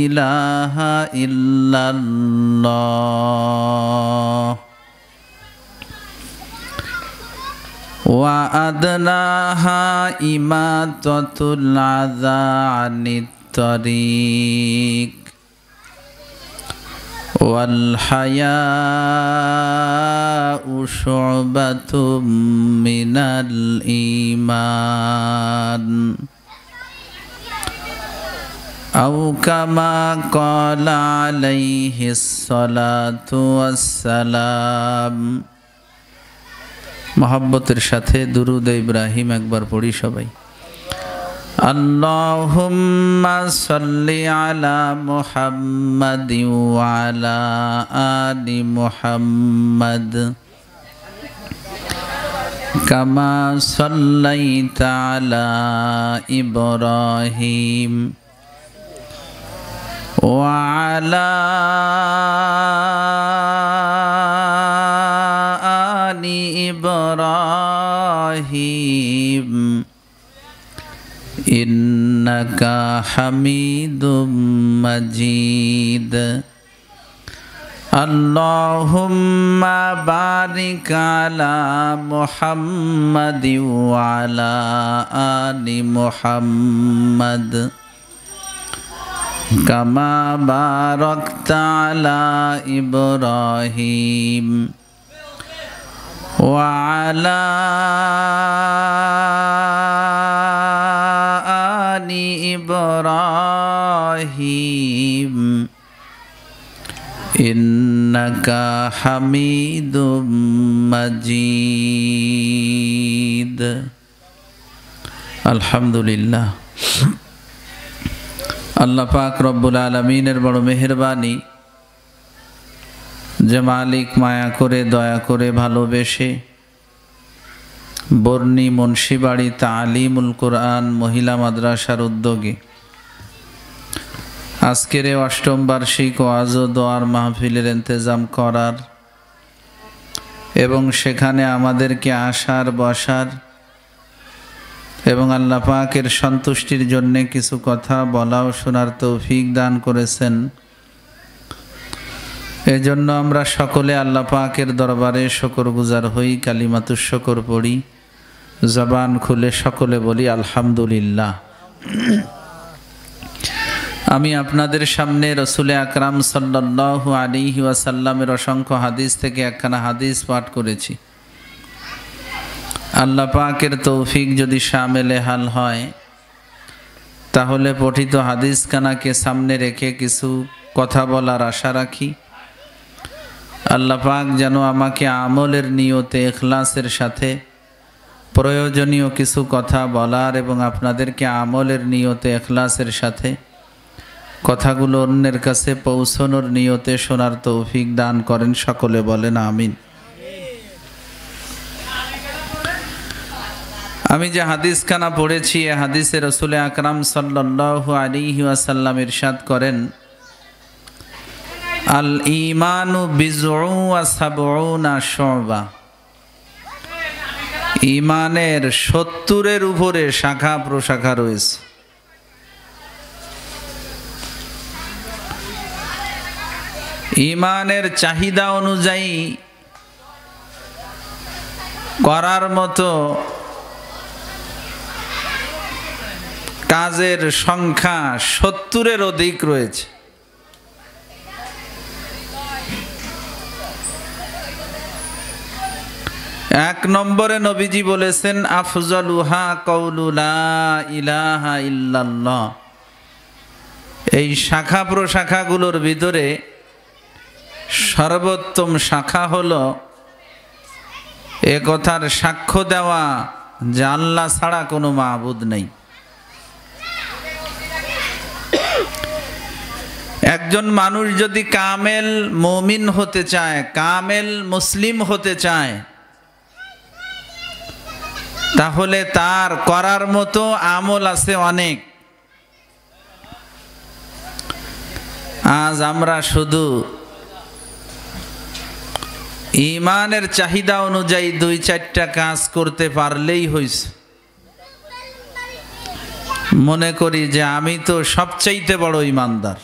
ইলাহা ইল্লাল্লাহ ওয়া আদনাহা ইমাতাতুল আযা আনিত তরিক ওয়াল হায়াউ শু'বাতুম মিনাল ঈমান আও কামা ক্বালা আলাইহিস সালাতু ওয়াসসালাম। মহব্বতের সাথে দুরুদ ইব্রাহিম একবার পড়ি সবাই। আল্লাহুম্মা সাল্লি আলা মুহাম্মাদি ওয়া আলা আলি মুহাম্মাদ কামা সাল্লাইতা আলা ইব্রাহিম ওয়া আলা আলি ইব্রাহিম ইন্নাকা হামিদুম মাজিদ। আল্লাহুম্মা বারিক আলা মুহাম্মাদি ওয়া আলা আলি মুহাম্মাদ কামা বারাকতা আলা ইব্রাহিম ওয়া আলা আলি ইব্রাহিম ইন্নাকা হামিদুম মাজিদ। আলহামদুলিল্লাহ। আল্লাহ পাক রব্বুল আলামিনের বড় মেহেরবানি যে মালিক মায়া করে দয়া করে ভালোবেসে বর্ণি মুন্সিবাড়ি তালিমুল কোরআন মহিলা মাদ্রাসার উদ্যোগে আজকের অষ্টম বার্ষিক ওয়াজ ও দোয়ার মাহফিলের ইন্তেজাম করার এবং সেখানে আমাদেরকে আসার বসার এবং আল্লাহ পাকের সন্তুষ্টির জন্যে কিছু কথা বলা ও শোনার তৌফিক দান করেছেন। এজন্য আমরা সকলে আল্লাহ পাকের দরবারে শুকরগুজার হই, কালিমাতুশ শুকর পড়ি, জবান খুলে সকলে বলি আলহামদুলিল্লাহ। আমি আপনাদের সামনে রসুল আকরাম সাল্লাল্লাহু আলাইহি ওয়াসাল্লামের অসংখ্য হাদিস থেকে একখানা হাদিস পাঠ করেছি। আল্লাহ পাকের তৌফিক যদি শামেলে হাল হয় তাহলে পঠিত হাদিসখানাকে সামনে রেখে কিছু কথা বলার আশা রাখি। আল্লাহ পাক যেন আমাকে আমলের নিয়তে ইখলাসের সাথে প্রয়োজনীয় কিছু কথা বলার এবং আপনাদেরকে আমলের নিয়তে ইখলাসের সাথে কথাগুলো অন্যের কাছে পৌঁছানোর নিয়তে শোনার তৌফিক দান করেন। সকলে বলেন আমিন। আমি যে হাদিসখানা পড়েছি এ হাদিসে রসুল আকরাম সাল্লাল্লাহু আলাইহি ওয়াসাল্লাম ইরশাদ করেন, আল ঈমানু বিজউ ওয়া সাবউনা শুবা। ঈমানের ৭০-এর উপরে শাখা প্রশাখা রয়েছে। ঈমানের চাহিদা অনুযায়ী করার মতো কাজের সংখ্যা ৭০-এর অধিক রয়েছে। এক নম্বরে নবীজি বলেছেন আফজালুহা কাউলু লা ইলাহা ইল্লাল্লাহ। এই শাখা প্রশাখাগুলোর ভিতরে সর্বোত্তম শাখা হলো এ কথার সাক্ষ্য দেওয়া যে আল্লাহ ছাড়া কোনো মাবুদ নেই। একজন মানুষ যদি কামেল মুমিন হতে চায়, কামেল মুসলিম হতে চায়, তাহলে তার করার মতো আমল আছে অনেক। আজ আমরা শুধু ঈমানের চাহিদা অনুযায়ী ২-৪টা কাজ করতে পারলেই হইছে। মনে করি যে আমি তো সবচাইতে বড় ইমানদার,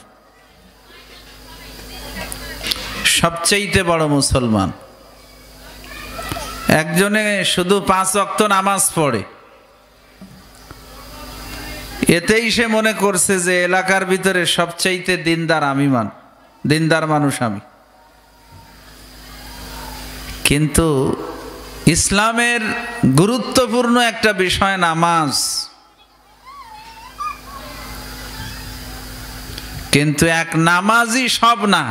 সবচাইতে বড় মুসলমান। একজনে শুধু 5 ওয়াক্ত নামাজ পড়ে, এতেই সে মনে করছে যে এলাকার ভিতরে সবচাইতে দিনদার মানুষ আমি। কিন্তু ইসলামের গুরুত্বপূর্ণ একটা বিষয় নামাজ, কিন্তু এক নামাজই সব না।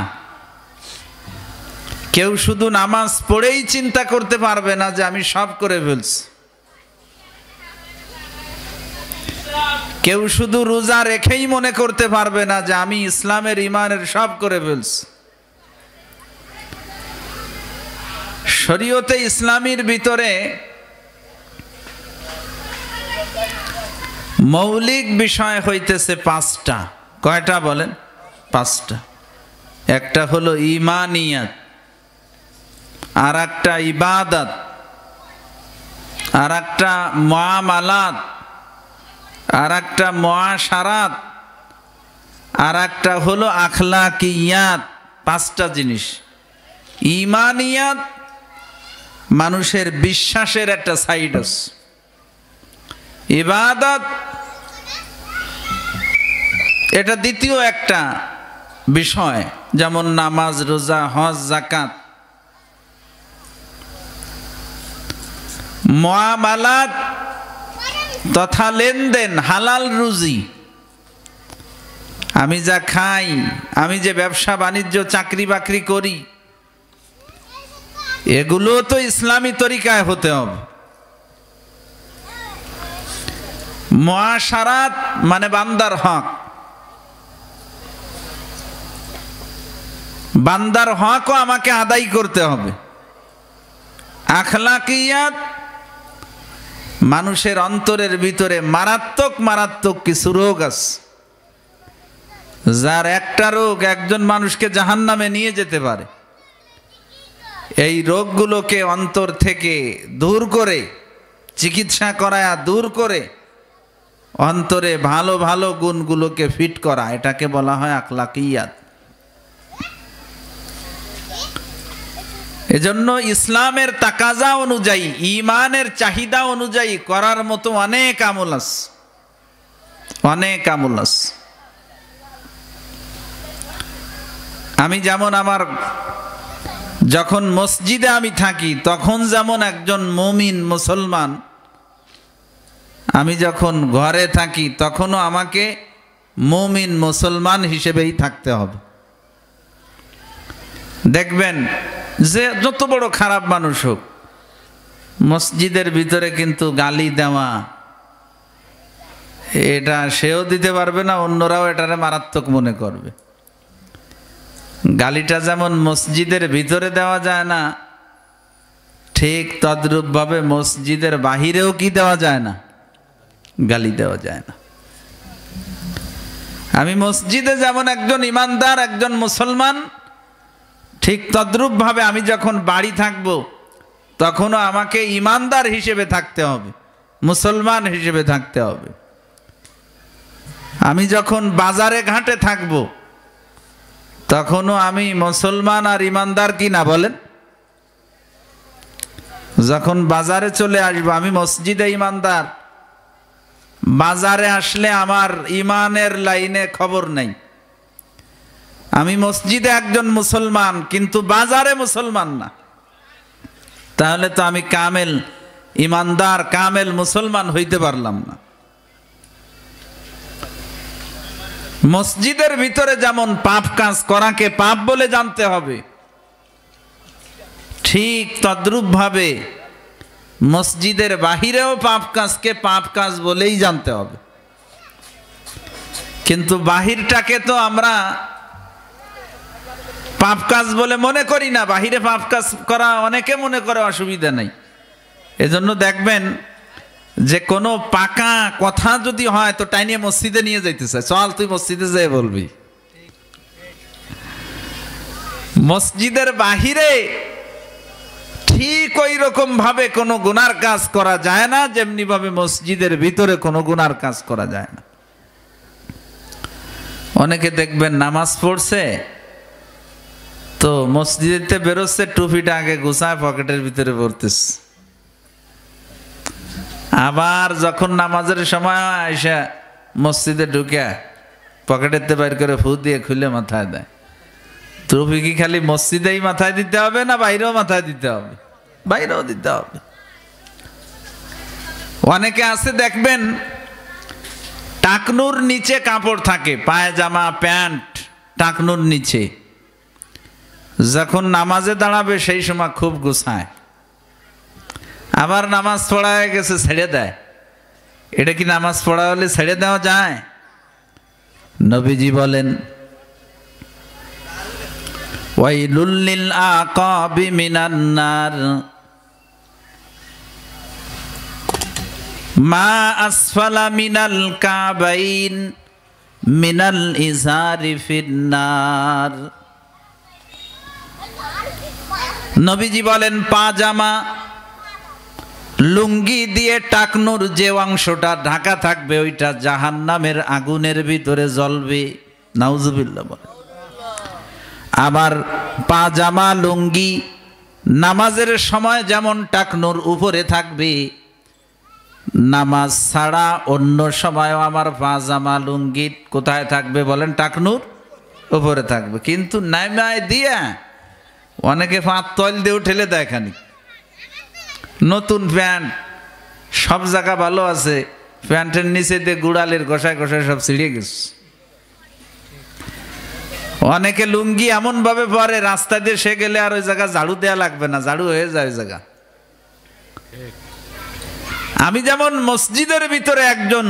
কেউ শুধু নামাজ পড়েই চিন্তা করতে পারবে না যে আমি সব করে ফেলছি। কেউ শুধু রোজা রেখেই মনে করতে পারবে না যে আমি ইসলামের ইমানের সব করে ফেলছি। শরীয়তে ইসলামীর ভিতরে মৌলিক বিষয় হইতেছে 5টা। কয়টা বলেন? 5টা। একটা হলো ঈমানিয়াত, আর একটা ইবাদত, আর একটা মুআমালাত, আর একটা মুআশারাত, আর একটা হলো আখলাকিয়াত। 5টা জিনিস। ঈমানিয়াত মানুষের বিশ্বাসের একটা সাইড আছে। ইবাদত এটা দ্বিতীয় একটা বিষয়, যেমন নামাজ, রোজা, হজ, যাকাত। মুআমালাত তথা লেনদেন, হালাল রুজি, আমি যা খাই, আমি যে ব্যবসা বাণিজ্য চাকরি বাকরি করি, এগুলো তো ইসলামী তরিকায় হতে হবে। মুআশারাত মানে বান্দার হক, বান্দার হকও আমাকে আদায় করতে হবে। আখলাকিয়াত মানুষের অন্তরের ভিতরে মারাত্মক কিছু রোগ আছে, যার একটা রোগ একজন মানুষকে জাহান্নামে নিয়ে যেতে পারে। এই রোগগুলোকে অন্তর থেকে দূর করে, চিকিৎসা করায় দূর করে, অন্তরে ভালো ভালো গুণগুলোকে ফিট করা, এটাকে বলা হয় আখলাকিয়াত। এজন্য ইসলামের তাকাজা অনুযায়ী, ঈমানের চাহিদা অনুযায়ী করার মতো অনেক আমল আছে, অনেক আমল আছে। আমি যেমন আমার যখন মসজিদে আমি থাকি তখন যেমন একজন মুমিন মুসলমান, আমি যখন ঘরে থাকি তখনও আমাকে মুমিন মুসলমান হিসেবেই থাকতে হবে। দেখবেন যে যত বড় খারাপ মানুষ হোক, মসজিদের ভিতরে কিন্তু গালি দেওয়া, এটা সেও দিতে পারবে না, অন্যরাও এটারে মারাত্মক মনে করবে। গালিটা যেমন মসজিদের ভিতরে দেওয়া যায় না, ঠিক তদ্রূপভাবে মসজিদের বাহিরেও কি দেওয়া যায় না? গালি দেওয়া যায় না। আমি মসজিদে যেমন একজন ইমানদার, একজন মুসলমান, ঠিক তদ্রূপভাবে আমি যখন বাড়ি থাকব তখনও আমাকে ইমানদার হিসেবে থাকতে হবে, মুসলমান হিসেবে থাকতে হবে। আমি যখন বাজারে ঘাটে থাকব তখনও আমি মুসলমান আর ইমানদার কি না বলেন? যখন বাজারে চলে আসব আমি মসজিদে ইমানদার, বাজারে আসলে আমার ইমানের লাইনে খবর নেই। আমি মসজিদে একজন মুসলমান কিন্তু বাজারে মুসলমান না, তাহলে তো আমি কামেল ইমানদার, কামেল মুসলমান হইতে পারলাম না। মসজিদের ভিতরে যেমন পাপ কাজ করাকে পাপ বলে জানতে হবে, ঠিক তদ্রূপভাবে মসজিদের বাহিরেও পাপ কাজকে পাপ কাজ বলেই জানতে হবে। কিন্তু বাহিরটাকে তো আমরা পাপ কাজ বলে মনে করি না, বাহিরে পাপ কাজ করা অনেকে মনে করে অসুবিধা নেই। এজন্য দেখবেন যে কোনো পাকা কথা যদি হয় তো টাইনিয়ে মসজিদে নিয়ে যাইতেছে, চল তুই মসজিদে যেয়ে বলবি। মসজিদের বাহিরে ঠিক ওই রকম ভাবে কোনো গুনার কাজ করা যায় না, যেমনি ভাবে মসজিদের ভিতরে কোনো গুনার কাজ করা যায় না। অনেকে দেখবেন নামাজ পড়ছে তো মসজিদে বেরোচ্ছে, টুপিটা আগে গুছায় পকেটের ভিতরে পড়তেছে, আবার যখন নামাজের সময় আইসা মসজিদে ঢুকে পকেটেতে বাইর করে ফু দিয়ে খুলে মাথায় দেয়। টুপি কি খালি মসজিদেই মাথায় দিতে হবে না বাইরেও মাথায় দিতে হবে? বাইরেও দিতে হবে। অনেকে আছে দেখবেন টাকনুর নিচে কাপড় থাকে, পায়জামা প্যান্ট টাকনুর নিচে, যখন নামাজে দাঁড়াবে সেই সময় খুব গুছায়, আবার নামাজ পড়া হয়ে গেছে ছেড়ে দেয়। এটা কি নামাজ পড়া হলে ছেড়ে দেওয়া যায়? নবীজি বলেন ওয়াইলুল লিল আকাবি মিনান নার মা আসফালা মিনাল কাবাইন মিনাল ইজারি ফিন্নার। নবীজি বলেন পাজামা লুঙ্গি দিয়ে টাকনুর যে অংশটা ঢাকা থাকবে ওইটা জাহান্নামের আগুনের ভিতরে জ্বলবে। নাউজুবিল্লাহ বলে। আবার পাজামা লুঙ্গি নামাজের সময় যেমন টাকনুর উপরে থাকবে, নামাজ ছাড়া অন্য সময়ও আমার পাজামা লুঙ্গি কোথায় থাকবে বলেন? টাকনুর উপরে থাকবে। কিন্তু নাইমায় দিয়া অনেকে পাঁচ তল দিয়ে ঠেলে দেয় খানি। নতুন প্যান্ট সব জায়গা ভালো আছে, প্যান্টের নিচে দিয়ে গুড়ালের ঘষায় ঘষায় সব ছিঁড়ে গেছে। অনেকে লুঙ্গি এমন ভাবে পরে রাস্তা দিয়ে সে গেলে আর ওই জায়গা ঝাড়ু দেয়া লাগবে না, ঝাড়ু হয়ে যায় ওই জায়গা। আমি যেমন মসজিদের ভিতরে একজন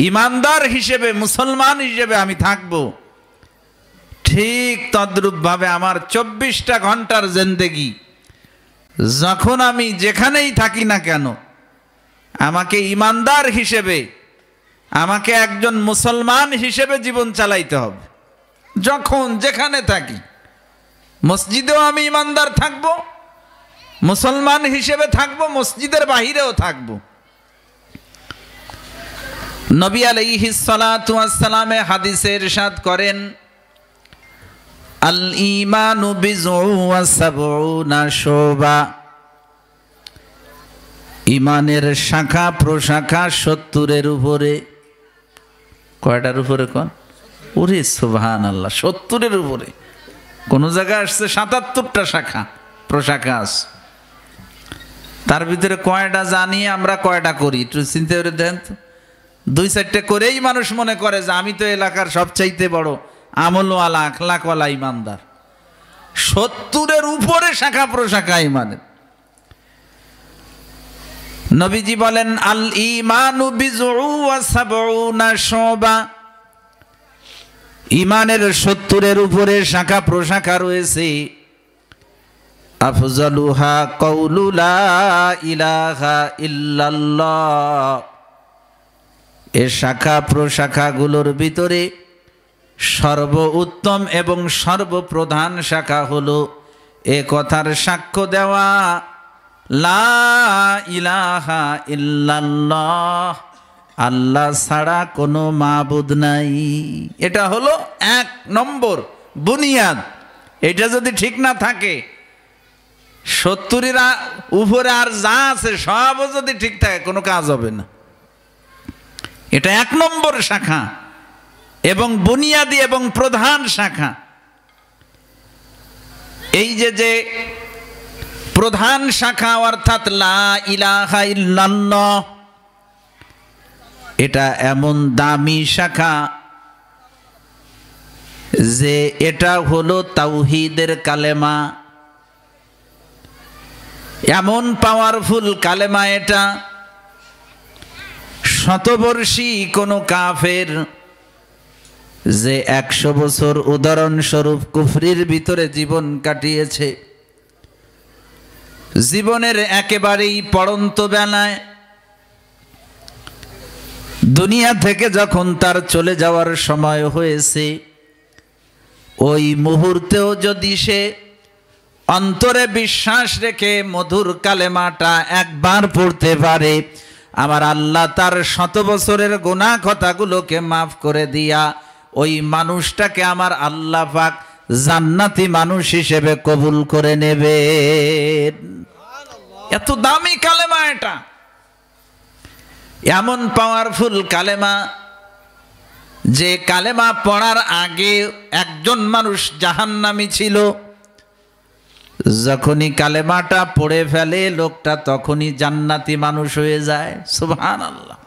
ইমানদার হিসেবে, মুসলমান হিসেবে আমি থাকবো, ঠিক তদ্রূপ ভাবে আমার 24টা ঘন্টার জিন্দেগি যখন আমি যেখানেই থাকি না কেন আমাকে ইমানদার হিসেবে, আমাকে একজন মুসলমান হিসেবে জীবন চালাইতে হবে। যখন যেখানে থাকি মসজিদেও আমি ইমানদার থাকব, মুসলমান হিসেবে থাকব, মসজিদের বাহিরেও থাকব। নবী আলাইহিস সালাতু ওয়াস সালামে হাদিসে ইরশাদ করেন আল ঈমানু বিজউ ওয়া সাবউনা শুবা। ঈমানের শাখা প্রশাখা 70-এর উপরে। কয়টার উপরে কোন? ওরে সুবহানাল্লাহ, 70-এর উপরে। কোন জায়গায় আসছে 77টা শাখা প্রশাখা আছে। তার ভিতরে কয়টা জানি আমরা, কয়টা করি একটু চিন্তা করে দেন তো। 2-4টে করেই মানুষ মনে করে যে আমি তো এলাকার সবচাইতে বড় আমলওয়ালা আখলাকওয়ালা ইমানদার। 70-এর উপরে শাখা প্রশাখা ইমানের। নবীজি বলেন আল ঈমানু বিজউ ওয়া সাবউনা শুবা। ইমানের 70-এর উপরে শাখা প্রশাখা রয়েছে। আফজালুহা কাউলু লা ইলাহা ইল্লাল্লাহ। এই শাখা প্রশাখাগুলোর ভিতরে সর্বোত্তম এবং সর্বপ্রধান শাখা হলো এ কথার সাক্ষ্য দেওয়া লা ইলাহা ইল্লাল্লাহ, আল্লাহ ছাড়া কোনো মাবুদ নাই। এটা হলো 1 নম্বর বুনিয়াদ। এটা যদি ঠিক না থাকে 70-এর উপরে আর যা আছে সবও যদি ঠিক থাকে কোনো কাজ হবে না। এটা 1 নম্বর শাখা এবং বুনিয়াদি এবং প্রধান শাখা। এই যে প্রধান শাখা অর্থাৎ লা ইলাহা ইল্লাল্লাহ, এটা এমন দামি শাখা যে এটা হলো তাওহীদের কালেমা। এমন পাওয়ারফুল কালেমা এটা, শতবর্ষী কোনো কাফের যে 100 বছর উদাহরণস্বরূপ কুফরির ভিতরে জীবন কাটিয়েছে, জীবনের একেবারেই পড়ন্ত বেলায় দুনিয়া থেকে যখন তার চলে যাওয়ার সময় হয়েছে, ওই মুহূর্তেও যদি সে অন্তরে বিশ্বাস রেখে মধুর কালেমাটা একবার পড়তে পারে, আমার আল্লাহ তার 100 বছরের গুনাহ কথাগুলোকে মাফ করে দিয়া ওই মানুষটাকে আমার আল্লাহ পাক জান্নাতি মানুষ হিসেবে কবুল করে নেবেন। এত দামি কালেমা, এটা এমন পাওয়ারফুল কালেমা যে কালেমা পড়ার আগে একজন মানুষ জাহান্নামী ছিল, যখনই কালেমাটা পড়ে ফেলে লোকটা তখনই জান্নাতি মানুষ হয়ে যায়। সুবহানাল্লাহ।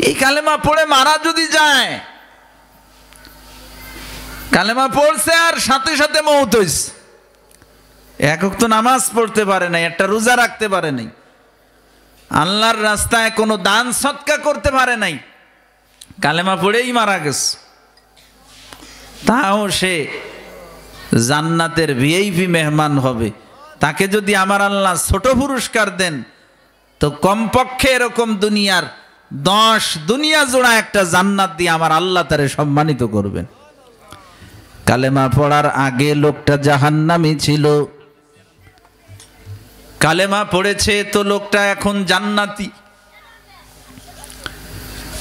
এই কালেমা পড়ে মারা যদি যায়, কালেমা পড়ছে আর সাথে সাথে মওত হইছে, এক ওয়াক্ত নামাজ পড়তে পারে নাই, একটা রোজা রাখতে পারে নাই, আল্লাহর রাস্তায় কোনো দান সদকা করতে পারে নাই, কালেমা পড়েই মারা গেছে, তাও সে জান্নাতের ভিআইপি মেহমান হবে। তাকে যদি আমার আল্লাহ ছোট পুরস্কার দেন তো কমপক্ষে এরকম দুনিয়ার 10 দুনিয়া জোড়া একটা জান্নাত দিয়ে আমার আল্লাহ তারে সম্মানিত করবেন। কালেমা পড়ার আগে লোকটা জাহান্নামী ছিল, কালেমা পড়েছে তো লোকটা এখন জান্নাতি।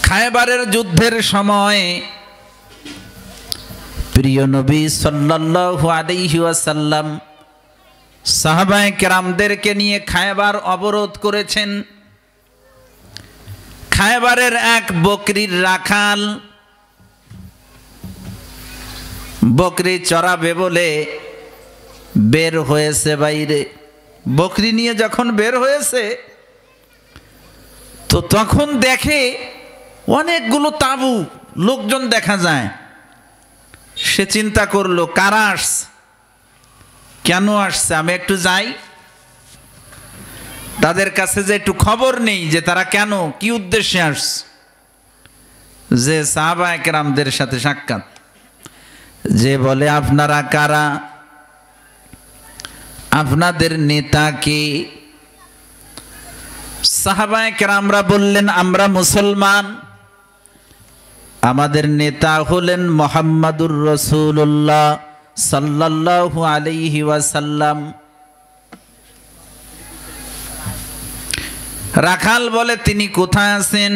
খায়বারের যুদ্ধের সময় প্রিয় নবী সাল্লাল্লাহু আলাইহি ওয়াসাল্লাম সাহাবায়ে কেরামদেরকে নিয়ে খায়বার অবরোধ করেছেন। খায়বারের এক বকরির রাখাল বকরি চড়াবে বলে বের হয়েছে বাইরে। বকরি নিয়ে যখন বের হয়েছে তো তখন দেখে অনেকগুলো তাঁবু, লোকজন দেখা যায়। সে চিন্তা করলো কারা আসছে, কেন আসছে, আমি একটু যাই তাদের কাছে যে একটু খবর নেই যে তারা কেন কি উদ্দেশ্যে আসছে। যে সাহাবায়ে কেরামদের সাথে সাক্ষাৎ, যে বলে আপনারা কারা, আপনাদের নেতা কে? সাহাবায়ে কেরামরা বললেন আমরা মুসলমান, আমাদের নেতা হলেন মুহাম্মাদুর রাসূলুল্লাহ সাল্লাল্লাহু আলাইহি ওয়াসাল্লাম। রাখাল বলে তিনি কোথায় আছেন?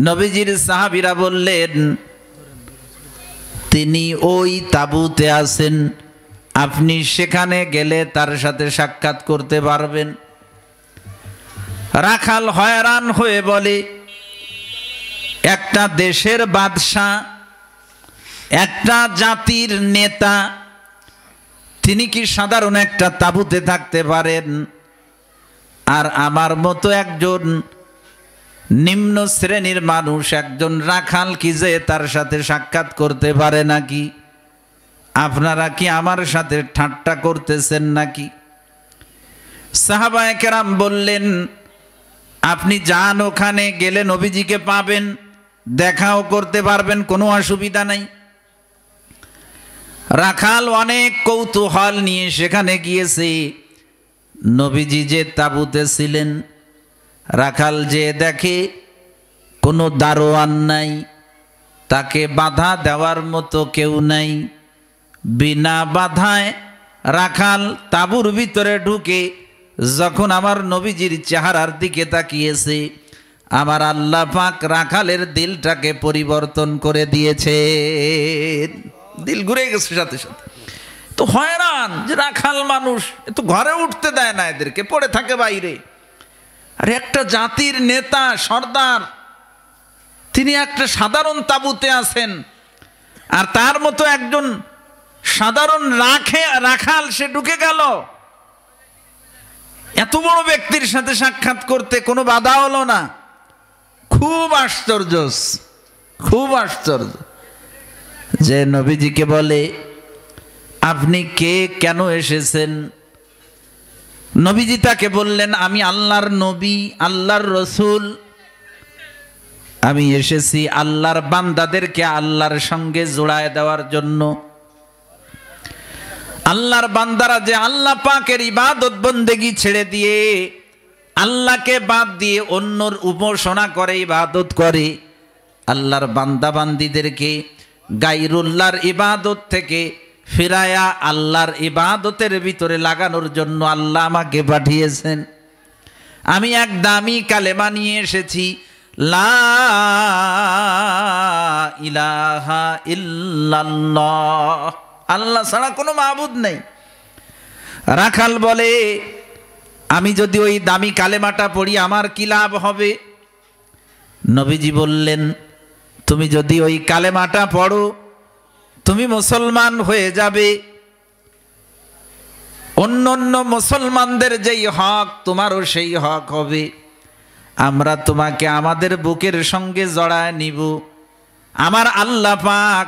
নবীজির সাহাবীরা বললেন তিনি ওই তাঁবুতে আছেন, আপনি সেখানে গেলে তার সাথে সাক্ষাৎ করতে পারবেন। রাখাল হয়রান হয়ে বলে একটা দেশের বাদশা, একটা জাতির নেতা, তিনি কি সাধারণ একটা তাঁবুতে থাকতে পারেন? আর আমার মতো একজন নিম্ন শ্রেণীর মানুষ, একজন রাখাল কি যে তার সাথে সাক্ষাৎ করতে পারে নাকি? আপনারা কি আমার সাথে ঠাট্টা করতেছেন নাকি? সাহাবায়ে কেরাম বললেন আপনি যান, ওখানে গেলে নবীজিকে পাবেন, দেখাও করতে পারবেন, কোনো অসুবিধা নাই। রাখাল অনেক কৌতূহল নিয়ে সেখানে গিয়েছে। নবীজি যে তাঁবুতে ছিলেন, রাখাল যে দেখে কোনো দারোয়ান নাই, তাকে বাধা দেওয়ার মতো কেউ নাই। বিনা বাধায় রাখাল তাঁবুর ভিতরে ঢুকে যখন আমার নবীজির চেহারার দিকে তাকিয়েছে, আমার আল্লাহ পাক রাখালের দিলটাকে পরিবর্তন করে দিয়েছে, দিল ঘুরে গেছে সাথে সাথে। তো হয়রান যে রাখাল মানুষ, তো ঘরে উঠতে দেয় না, এদেরকে পড়ে থাকে বাইরে। আর একটা জাতির নেতা সর্দার, তিনি একটা সাধারণ তাঁবুতে আছেন, আর তার মতো একজন সাধারণ রাখাল সে ঢুকে গেল। এত বড় ব্যক্তির সাথে সাক্ষাৎ করতে কোনো বাধা হলো না। খুব আশ্চর্য, খুব আশ্চর্য। যে নবীজিকে বলে আপনি কে, কেন এসেছেন? নবীজি তাকে বললেন আমি আল্লাহর নবী, আল্লাহর রসুল, আমি এসেছি আল্লাহর বান্দাদেরকে আল্লাহর সঙ্গে জোড়ায় দেওয়ার জন্য। আল্লাহর বান্দারা যে আল্লাহ পাকের ইবাদত বন্দেগী ছেড়ে দিয়ে আল্লাহকে বাদ দিয়ে অন্যর উপাসনা করে, ইবাদত করে, আল্লাহর বান্দা বান্দীদেরকে গায়রুল্লাহর ইবাদত থেকে ফিরায়া আল্লাহর ইবাদতের ভিতরে লাগানোর জন্য আল্লাহ আমাকে পাঠিয়েছেন। আমি এক দামি কালেমা নিয়ে এসেছি, লা ইলাহা ইল্লাল্লাহ, আল্লাহ ছাড়া কোনো মাবুদ নেই। রাখাল বলে, আমি যদি ওই দামি কালেমাটা পড়ি আমার কি লাভ হবে? নবীজি বললেন, তুমি যদি ওই কালেমাটা পড়ো তুমি মুসলমান হয়ে যাবে। অন্য মুসলমানদের যেই হক তোমারও সেই হক হবে। আমরা তোমাকে আমাদের বুকের সঙ্গে জড়ায় নিব। আমার আল্লাহ পাক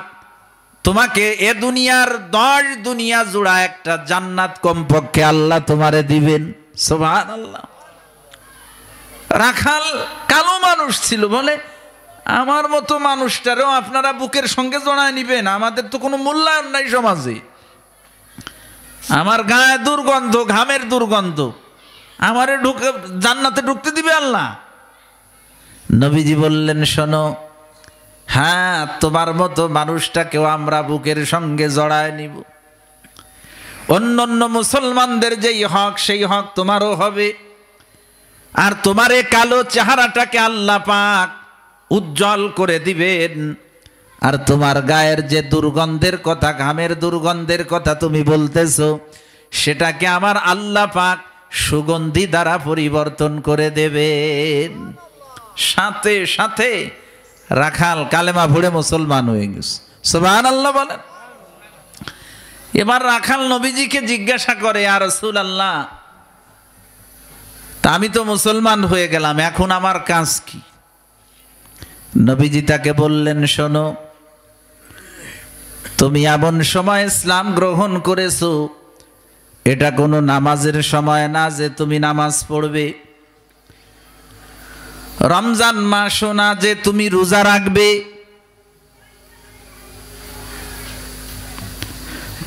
তোমাকে এ দুনিয়ার 10 দুনিয়া জোড়া একটা জান্নাত কমপক্ষে আল্লাহ তোমারে দিবেন। সুবহানাল্লাহ। রাখাল কালো মানুষ ছিল, বলে আমার মতো মানুষটারও আপনারা বুকের সঙ্গে জড়ায় নিবেন? আমাদের তো কোনো মূল্যায়ন নাই সমাজে। আমার গায়ে দুর্গন্ধ, ঘামের দুর্গন্ধ, আমারে জান্নাতে ঢুকতে দিবে আল্লাহ? নবীজি বললেন, শোনো, হ্যাঁ তোমার মতো মানুষটাকেও আমরা বুকের সঙ্গে জড়ায় নিব। অন্য মুসলমানদের যেই হক সেই হক তোমারও হবে। আর তোমার এই কালো চেহারাটাকে আল্লাহ পাক উজ্জ্বল করে দিবেন। আর তোমার গায়ের যে দুর্গন্ধের কথা, ঘামের দুর্গন্ধের কথা তুমি বলতেছো, সেটাকে আমার আল্লাহ পাক সুগন্ধি দ্বারা পরিবর্তন করে দেবেন। সাথে সাথে রাখাল কালেমা পড়ে মুসলমান হয়ে গেছে। সুবহানাল্লাহ বলেন। এবার রাখাল নবীজিকে জিজ্ঞাসা করে, ইয়া রাসূলুল্লাহ, তা আমি তো মুসলমান হয়ে গেলাম, এখন আমার কাজ কি? নবীজি তাকে বললেন, শোনো, তুমি এমন সময় ইসলাম গ্রহণ করেছো, এটা কোনো নামাজের সময় না যে তুমি নামাজ পড়বে। রমজান মাসও না যে তুমি রোজা রাখবে।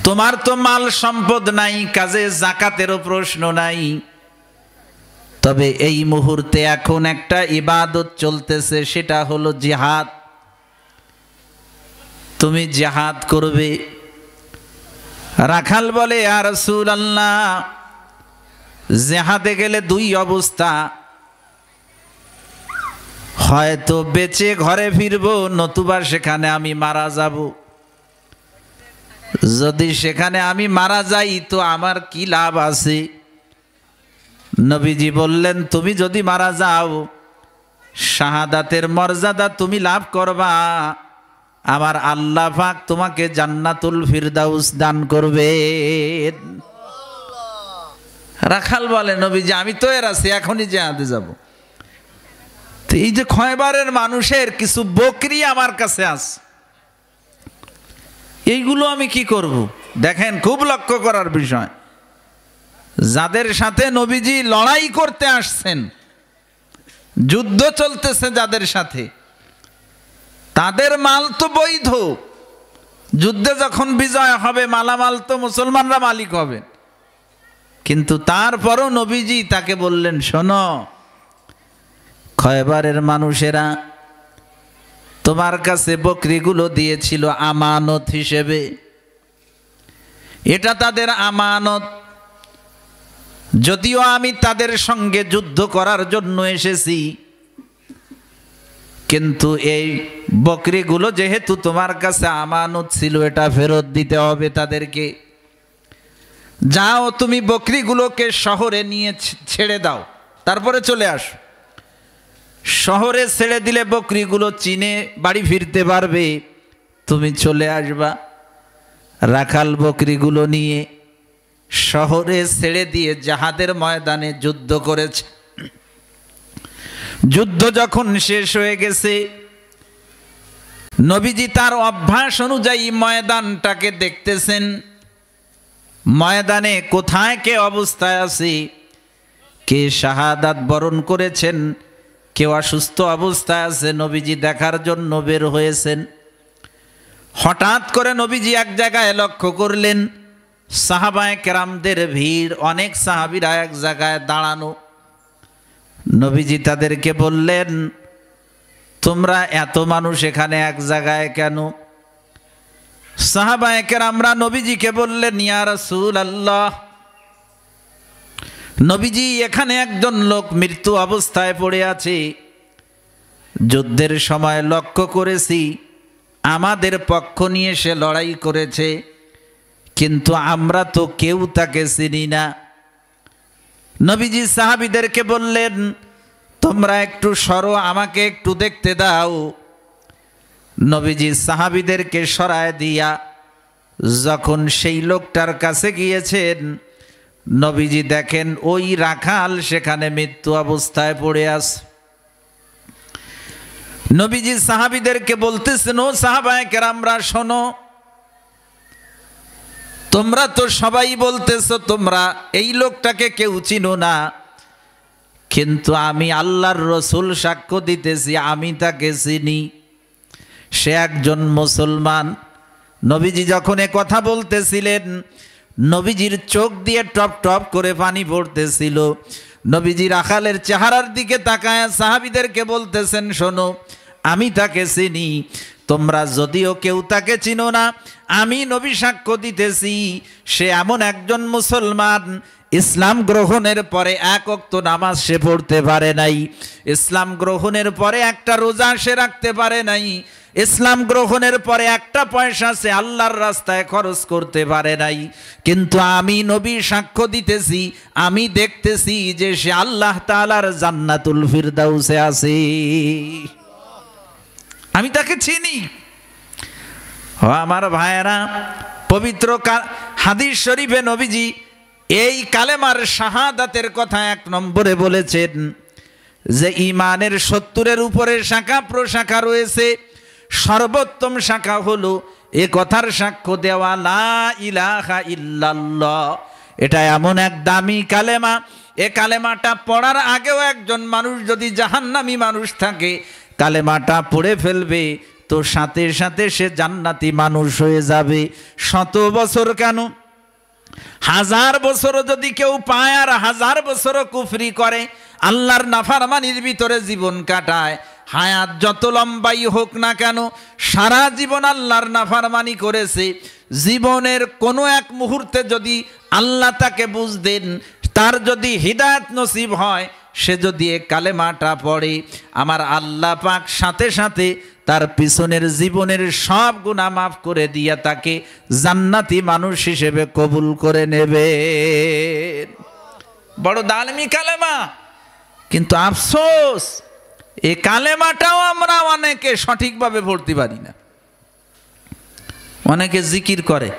তোমার তো মাল সম্পদ নাই, কাজে যাকাতেরও প্রশ্ন নাই। তবে এই মুহূর্তে এখন একটা ইবাদত চলতেছে, সেটা হলো জিহাদ। তুমি জিহাদ করবে। রাখাল বলে, ইয়া রাসূলুল্লাহ, জিহাদে গেলে 2 অবস্থা, হয়তো বেঁচে ঘরে ফিরবো, নতুবা সেখানে আমি মারা যাব। যদি সেখানে আমি মারা যাই তো আমার কি লাভ আছে? নবীজি বললেন, তুমি যদি মারা যাও শাহাদাতের মর্যাদা তুমি লাভ করবা, আমার আল্লাহ পাক তোমাকে জান্নাতুল ফিরদাউস দান করবেন। রাখাল বলে, নবীজি আমি তো এর আছি, এখনই জিহাদে যাব। তো এই যে খয়বারের মানুষের কিছু বকরি আমার কাছে আছে, এইগুলো আমি কি করব? দেখেন, খুব লক্ষ্য করার বিষয়, যাদের সাথে নবীজি লড়াই করতে আসছেন, যুদ্ধ চলতেছে যাদের সাথে, তাদের মাল তো বৈধ। যুদ্ধে যখন বিজয় হবে মালামাল তো মুসলমানরা মালিক হবে। কিন্তু তারপরও নবীজি তাকে বললেন, শোনো, খয়বারের মানুষেরা তোমার কাছে বকরিগুলো দিয়েছিল আমানত হিসেবে, এটা তাদের আমানত। যদিও আমি তাদের সঙ্গে যুদ্ধ করার জন্য এসেছি, কিন্তু এই বকরিগুলো যেহেতু তোমার কাছে আমানত ছিল, এটা ফেরত দিতে হবে তাদেরকে। যাও তুমি বকরিগুলোকে শহরে নিয়ে ছেড়ে দাও, তারপরে চলে আসো। শহরে ছেড়ে দিলে বকরিগুলো চিনে বাড়ি ফিরতে পারবে, তুমি চলে আসবা। রাখাল বকরিগুলো নিয়ে শহরে ছেড়ে দিয়ে জিহাদের ময়দানে যুদ্ধ করেছে। যুদ্ধ যখন শেষ হয়ে গেছে, নবীজি তার অভ্যাস অনুযায়ী ময়দানটাকে দেখতেছেন। ময়দানে কোথায় কে অবস্থায় আছে, কে শাহাদাত বরণ করেছেন, কেউ অসুস্থ অবস্থায় আছে, নবীজি দেখার জন্য বের হয়েছেন। হঠাৎ করে নবীজি এক জায়গায় লক্ষ্য করলেন, সাহাবায়ে কেরামদের ভিড়, অনেক সাহাবীরা এক জায়গায় দাঁড়ানো। নবীজি তাদেরকে বললেন, তোমরা এত মানুষ এখানে এক জায়গায় কেন? সাহাবায়ে কেরামরা নবীজিকে বললেন, ইয়া রাসূলুল্লাহ, নবীজি এখানে একজন লোক মৃত্যু অবস্থায় পড়ে আছে, যুদ্ধের সময় লক্ষ্য করেছি আমাদের পক্ষ নিয়ে সে লড়াই করেছে, কিন্তু আমরা তো কেউ তাকে চিনি না। নবীজি সাহাবীদেরকে বললেন, তোমরা একটু সরো, আমাকে একটু দেখতে দাও। নবীজি সাহাবীদেরকে সরায় দিয়া যখন সেই লোকটার কাছে গিয়েছেন, নবীজি দেখেন ওই রাখাল সেখানে মৃত্যু অবস্থায় পড়ে আছে। নবীজি সাহাবীদেরকে বলতেছেন, ও সাহাবায়ে কেরামরা শোনো, তোমরা তো সবাই বলতেছো তোমরা এই লোকটাকে কেউ চিনো না, কিন্তু আমি আল্লাহর রসুল সাক্ষ্য দিতেছি আমি তাকে চিনি, সে একজন মুসলমান। নবীজি যখন এ কথা বলতেছিলেন, নবীজির চোখ দিয়ে টপ টপ করে পানি পড়তেছিল। নবীজি রাখালের চেহারার দিকে তাকায় সাহাবীদেরকে বলতেছেন, শোনো, আমি তাকে চিনি, তোমরা যদিও কেউ তাকে চিনো না, আমি নবী সাক্ষ্য দিতেছি সে এমন একজন মুসলমান, ইসলাম গ্রহণের পরে এক ওয়াক্ত নামাজ সে পড়তে পারে নাই, ইসলাম গ্রহণের পরে একটা রোজা সে রাখতে পারে নাই, ইসলাম গ্রহণের পরে একটা পয়সা সে আল্লাহর রাস্তায় খরচ করতে পারে নাই, কিন্তু আমি নবী সাক্ষ্য দিতেছি, আমি দেখতেছি যে সে আল্লাহ তাআলার জান্নাতুল ফিরদাউসে আছে, আমি তাকে চিনি। ও আমার ভাইয়েরা, পবিত্র হাদিস শরীফে নবীজি এই কালেমার শাহাদাতের কথা 1 নম্বরে বলেছেন যে ঈমানের 70-এর উপরে শাখা প্রশাখা রয়েছে, সর্বোত্তম শাখা হলো এ কথার সাক্ষ্য দেওয়া লা ইলাহা ইল্লাল্লাহ। এটা এমন এক দামি কালেমা, এ কালেমাটা পড়ার আগেও একজন মানুষ যদি জাহান্নামী মানুষ থাকে, কালেমাটা পড়ে ফেলবে তো সাথে সাথে সে জান্নাতি মানুষ হয়ে যাবে। 100 বছর কেন, 1000 বছরও যদি কেউ পায় আর 1000 বছরও কুফরি করে, আল্লাহর নাফরমানির ভিতরে জীবন কাটায়, হায়াত যত লম্বাই হোক না কেন, সারা জীবন আল্লাহর নাফরমানি করেছে, জীবনের কোনো এক মুহূর্তে যদি আল্লাহ তাকে বুঝ দেন, তার যদি হিদায়াত নসিব হয়, সে যদি এ কালেমাটা পড়ে, আমার আল্লাহ পাক সাথে সাথে তার পিছনের জীবনের সব গুনাহ মাফ করে দিয়া তাকে জান্নাতি মানুষ হিসেবে কবুল করে নেবে। বড় দামি কালেমা, কিন্তু আফসোস এই কালেমাটাও আমরা অনেকে সঠিকভাবে পড়তে পারি না। অনেকে জিকির করে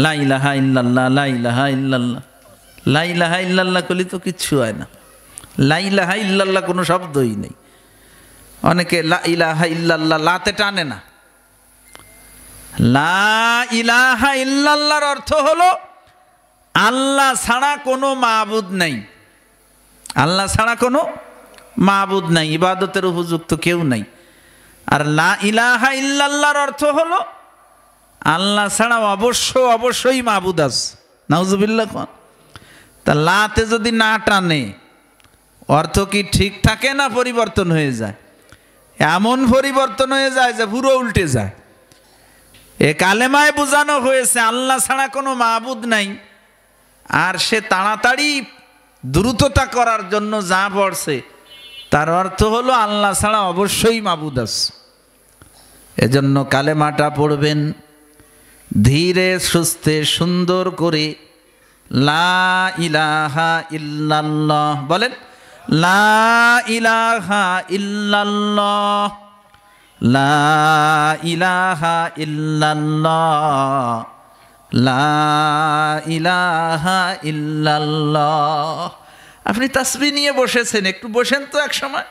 লা ইলাহা ইল্লাল্লাহ, লা ইলাহা ইল্লাল্লাহ, লা ইলাহা ইল্লাল্লাহ করলে তো কিচ্ছু হয় না, লা ইলাহা ইল্লাল্লাহ কোনো শব্দই নেই। অনেকে লা ইলাহা ইল্লাল্লাহ লাতে টানে না। লা ইলাহা ইল্লাল্লাহর অর্থ হলো আল্লাহ ছাড়া কোনো মাবুদ নাই, আল্লাহ ছাড়া কোনো মাবুদ নাই, ইবাদতের উপযুক্ত কেউ নাই। আর লা ইলাহা ইল্লাল্লাহর অর্থ হলো আল্লাহ ছাড়া অবশ্যই মাবুদ আছে। নাউজুবিল্লাহ। তা লাতে যদি না টানে অর্থ কি ঠিক থাকে না পরিবর্তন হয়ে যায়? এমন পরিবর্তন হয়ে যায় যে পুরো উল্টে যায়। এ কালেমায় বোঝানো হয়েছে আল্লাহ ছাড়া কোনো মাবুদ নাই, আর সে তাড়াতাড়ি দ্রুততা করার জন্য যা পড়ছে তার অর্থ হলো আল্লাহ ছাড়া অবশ্যই মাবুদ আছে। এজন্য কালেমাটা পড়বেন ধীরে সুস্থে সুন্দর করে, লা ইলাহা ইল্লাল্লাহ বলেন, লা ইলাহা ইল্লাল্লাহ, লা ইলাহা ইল্লাল্লাহ, লা ইলাহা ইল্লাল্লাহ। আপনি তাসবিহ নিয়ে বসেছেন, একটু বসেন তো এক সময়,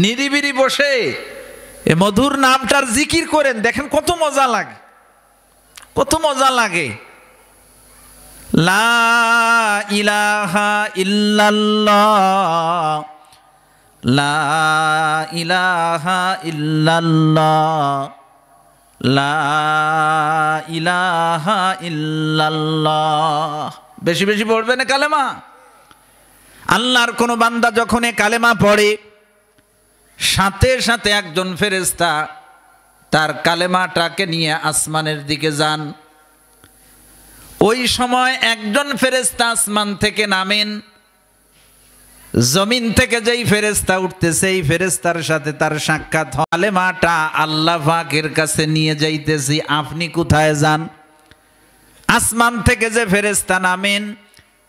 নিরিবিরি বসে এ মধুর নামটার জিকির করেন, দেখেন কত মজা লাগে, কত মজা লাগে। লা ইলাহা ইল্লাল্লাহ, লা ইলাহা ইল্লাল্লাহ, লা ইলাহা ইল্লাল্লাহ। বেশি বেশি পড়বেন এ কালেমা। আল্লাহর কোন বান্দা যখন এ কালেমা পড়ে, সাথে সাথে একজন ফেরেশতা তার কালেমাটাকে নিয়ে আসমানের দিকে যান। ওই সময় একজন ফেরেশতা আসমান থেকে নামেন, জমিন থেকে যেই ফেরেশতা উঠতেছে এই ফেরেশতার সাথে তার সাক্ষাৎ হয়। কালেমাটা আল্লাহ পাকের কাছে নিয়ে যাইতেছি, আপনি কোথায় যান? আসমান থেকে যে ফেরেশতা নামেন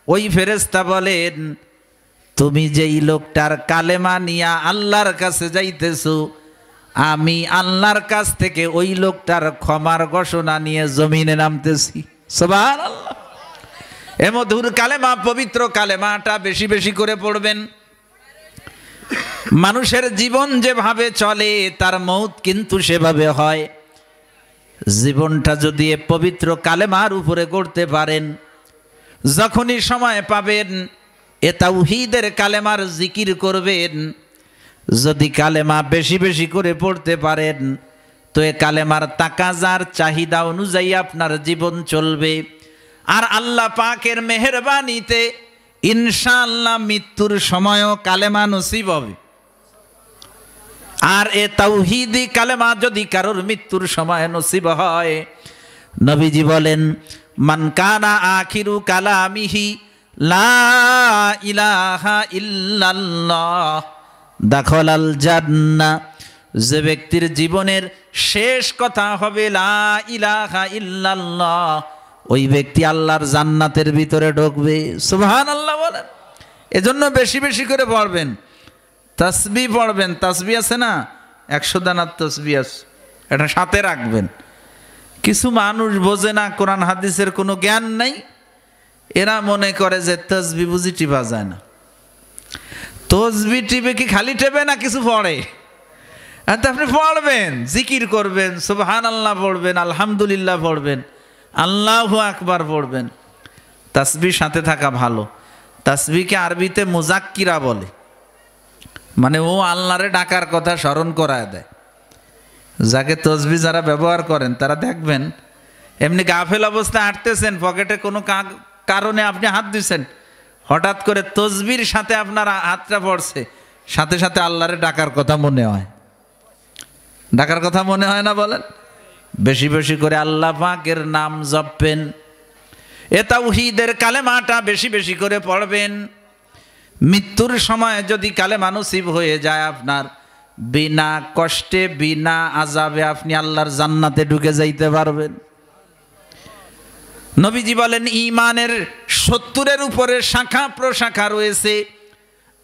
ওই ফেরেশতা বলেন, তুমি যেই লোকটার কালেমা নিয়া আল্লাহর কাছে যাইতেছো, আমি আল্লাহর কাছ থেকে ওই লোকটার ক্ষমার ঘোষণা নিয়ে জমিনে নামতেছি। সুবহানাল্লাহ। এ মধুর কালেমা, পবিত্র কালেমাটা বেশি বেশি করে পড়বেন। মানুষের জীবন যেভাবে চলে তার মৌত কিন্তু সেভাবে হয়। জীবনটা যদি পবিত্র কালেমার উপরে করতে পারেন, যখনই সময় পাবেন এ তাওহীদের কালেমার জিকির করবেন। যদি কালেমা বেশি বেশি করে পড়তে পারেন তো এ কালেমার তাকাজার চাহিদা অনুযায়ী আপনার জীবন চলবে। আর আল্লাহ পাকের মেহেরবানিতে ইনশাআল্লাহ মৃত্যুর সময়ও কালেমা নসিব হবে। আর এ তাওহীদি কালেমা যদি কারোর মৃত্যুর সময় নসিব হয়, নবীজি বলেন, মান কানা আখিরু কালামিহি লা ইলাহা ইল্লাল্লাহ দাখালাল জান্নাহ। যে ব্যক্তির জীবনের শেষ কথা হবে লা ইলাহা ইল্লাল্লাহ, ওই ব্যক্তি আল্লাহর জান্নাতের ভিতরে ঢুকবে। সুবহানাল্লাহ বলেন। এজন্য বেশি বেশি করে পড়বেন, তাসবিহ পড়বেন। তাসবিহ আছে না, 100 দানার তাসবিহ আছে, এটা সাথে রাখবেন। কিছু মানুষ বোঝে না, কোরআন হাদিসের কোনো জ্ঞান নাই, এরা মনে করে যে তাসবিহ বুঝি টিপা যায় না। তাসবিহ টিপে কি খালি টেপে না কিছু পড়ে? আপনি পড়বেন, জিকির করবেন, সুবহানাল্লাহ পড়বেন, আলহামদুলিল্লাহ পড়বেন, আল্লাহু আকবার পড়বেন। তাসবিহ সাথে থাকা ভালো। তাসবিহকে আরবিতে মুজাক্কিরা বলে, মানে ও আল্লাহরে ডাকার কথা স্মরণ করায় দেয়। যাকে তাসবিহ যারা ব্যবহার করেন তারা দেখবেন এমনি গাফেল অবস্থায় হাঁটতেছেন, পকেটে কোনো কারণে আপনি হাত দিচ্ছেন, হঠাৎ করে তাসবিহর সাথে আপনার হাতটা পড়ছে, সাথে সাথে আল্লাহরে ডাকার কথা মনে হয়। ডাকার কথা মনে হয় না বলেন? বেশি বেশি করে আল্লাহ পাকের নাম জপবেন। এ তাওহীদের কালেমাটা বেশি বেশি করে পড়বেন। মৃত্যুর সময় যদি কালেমা নসিব হয়ে যায় আপনার, বিনা কষ্টে বিনা আযাবে আপনি আল্লাহর জান্নাতে ঢুকে যাইতে পারবেন। নবীজি বলেন, ঈমানের 70-এর উপরে শাখা প্রশাখা রয়েছে।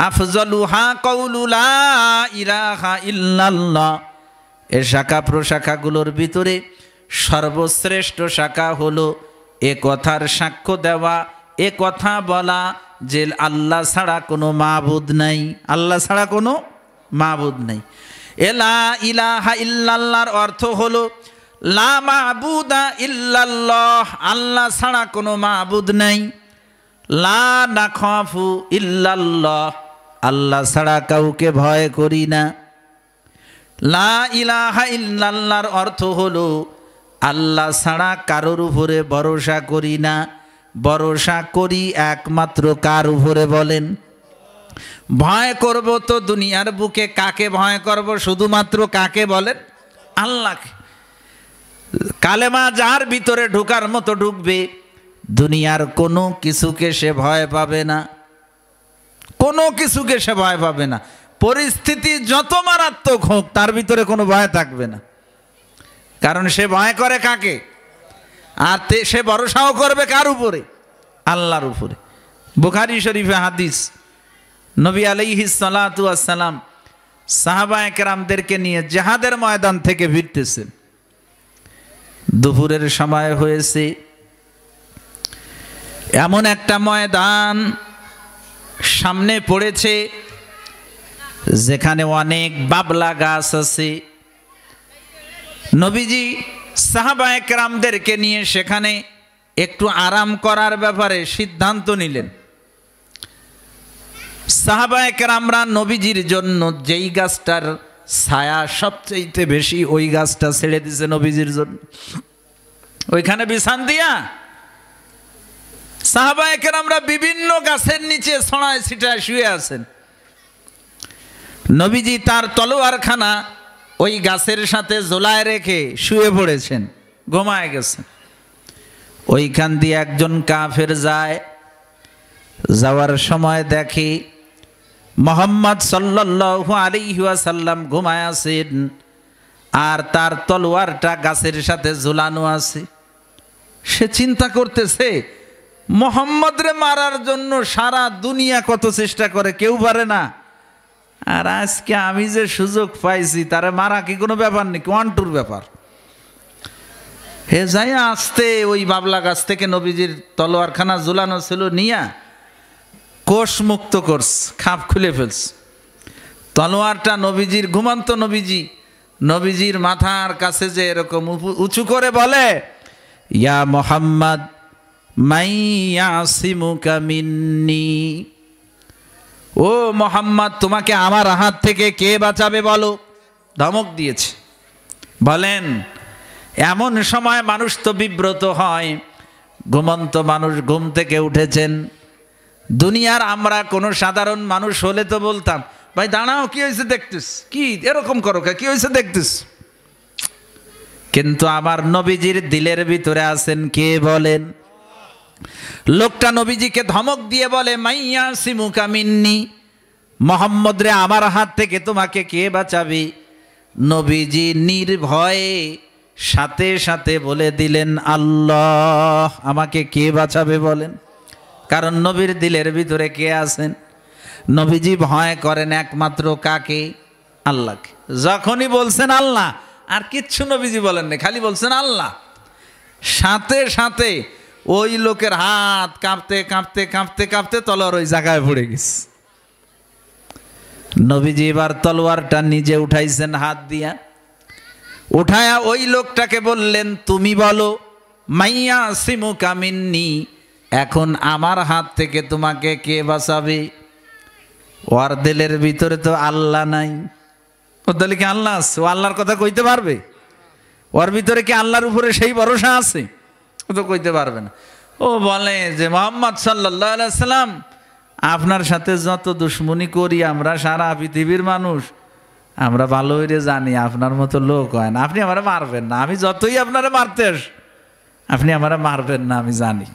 আফজালুহা কাউলু লা ইলাহা ইল্লাল্লাহ। এ শাখা প্রশাখাগুলোর ভিতরে সর্বশ্রেষ্ঠ শাখা হলো এ কথার সাক্ষ্য দেওয়া, এ কথা বলা যে আল্লাহ ছাড়া কোনো মাবুদ নাই, আল্লাহ ছাড়া কোনো মাবুদ নাই। এ লা ইলাহা ইল্লাল্লাহর অর্থ হলো লা মাবুদা ইল্লাল্লাহ, আল্লাহ ছাড়া কোনো মাবুদ নাই। লা নাখাফু ইল্লাল্লাহ, আল্লাহ ছাড়া কাউকে ভয় করি না। লা ইলাহা ইল্লাল্লাহর অর্থ হলো আল্লাহ ছাড়া কারোর উপরে ভরসা করি না। ভরসা করি একমাত্র কার উপরে বলেন? ভয় করব তো দুনিয়ার বুকে কাকে ভয় করব? শুধুমাত্র কাকে বলেন? আল্লাহকে। কালেমা যার ভিতরে ঢুকার মতো ঢুকবে, দুনিয়ার কোনো কিছুকে সে ভয় পাবে না, কোনো কিছুকে সে ভয় পাবে না। পরিস্থিতি যত মারাত্মক হোক তার ভিতরে কোনো ভয় থাকবে না, কারণ সে ভয় করে কাকে? আর সে ভরসাও করবে কার উপরে? আল্লাহর উপরে। বুখারী শরীফে হাদিস, নবী আলাইহিস সালাতু ওয়াস সালাম সাহাবায়ে কেরামদেরকে নিয়ে জিহাদের ময়দান থেকে ফিরতেছেন। দুপুরের সময় হয়েছে। এমন একটা ময়দান সামনে পড়েছে যেখানে অনেক বাবলা গাছ আছে। নবীজি সাহাবায়ে কেরামদেরকে নিয়ে সেখানে একটু আরাম করার ব্যাপারে সিদ্ধান্ত নিলেন। সাহাবায়ে কেরামরা নবীজির জন্য যেই গাছটার ছায়া সবচেয়ে বেশি ওই গাছটা ছেড়ে দিয়েছে নবীজির জন্য, ওইখানে বিছান দিয়া সাহাবায়ে কেরামরা বিভিন্ন গাছের নিচে ছড়ায় ছিটায় শুয়ে আছেন। নবীজি তার তলোয়ারখানা ওই গাছের সাথে ঝোলায় রেখে শুয়ে পড়েছেন, ঘুমায় গেছেন। ওইখান দিয়ে একজন কাফের যায়, যাওয়ার সময় দেখে মুহাম্মদ সাল্লাল্লাহু আলাইহি ওয়াসাল্লাম ঘুমায় আছেন আর তার তলোয়ারটা গাছের সাথে ঝুলানো আছে। সে চিন্তা করতেছে মুহাম্মদরে মারার জন্য সারা দুনিয়া কত চেষ্টা করে, কেউ পারে না, আর আজকে আমি যে সুযোগ পাইছি তারে মারা কি কোনো ব্যাপার নাকি, ওয়ান্টুর ব্যাপার। হে যাই আসতে ওই বাবলা গাছ থেকে নবীজির তলোয়ারখানা ঝুলানো ছিল নিয়া কোষ মুক্ত করস, খাপ খুলে ফেলস। তলোয়ারটা নবীজির, ঘুমন্ত নবীজির মাথার কাছে যে এরকম উঁচু করে বলে, ইয়া মুহাম্মদ মাই ইয়াসিমুকা মিন্নি, ও মুহাম্মদ তোমাকে আমার হাত থেকে কে বাঁচাবে বলো। ধমক দিয়েছে। বলেন এমন সময় মানুষ তো বিব্রত হয়, ঘুমন্ত মানুষ ঘুম থেকে উঠেছেন। দুনিয়ার আমরা কোনো সাধারণ মানুষ হলে তো বলতাম, ভাই দাঁড়াও, কি হয়েছে দেখতিস, কি এরকম করো, কি হয়েছে দেখতিস। কিন্তু আমার নবীজির দিলের ভিতরে আছেন কে বলেন? লোকটা নবীজিকে ধমক দিয়ে বলে, মাইয়া সিমুকা মিন্নি, মুহাম্মদ রে আমার হাত থেকে তোমাকে কে বাঁচাবে? নবীজি নির্ভয়ে সাথে সাথে বলে দিলেন, আল্লাহ। আমাকে কে বাঁচাবে বলেন? কারণ নবীর দিলের ভিতরে কে আছেন? নবীজি ভয় করেন একমাত্র কাকে? আল্লাহকে। যখনই বলছেন আল্লাহ, আর কিচ্ছু নবীজি বলেন না, খালি বলছেন আল্লাহ, সাথে সাথে ওই লোকের হাত কাঁপতে কাঁপতে কাঁপতে কাঁপতে তলোয়ার ওই জায়গায় পড়ে গেছে। নবীজি এবার তলোয়ারটা নিজে উঠাইছেন হাত দিয়া, উঠায়া ওই লোকটাকে বললেন, তুমি বলো মাইয়া সিমুকা মিন্নি, এখন আমার হাত থেকে তোমাকে কে বাঁচাবে? ওর দিলের ভিতরে তো আল্লাহ নাই। ওর দিলে কি আল্লাহ আছে? ও আল্লাহর কথা কইতে পারবে? ওর ভিতরে কি আল্লাহর উপরে সেই ভরসা আছে? ও তো কইতে পারবে না। ও বলে যে মুহাম্মদ সাল্লাল্লাহু আলাইহি সাল্লাম, আপনার সাথে যত দুশ্মনী করি আমরা, সারা পৃথিবীর মানুষ আমরা ভালো করে জানি আপনার মতো লোক হয় না, আপনি আমারে মারবেন না। আমি যতই আপনারা মারতে আপনি আমারে মারবেন না, আমি জানি।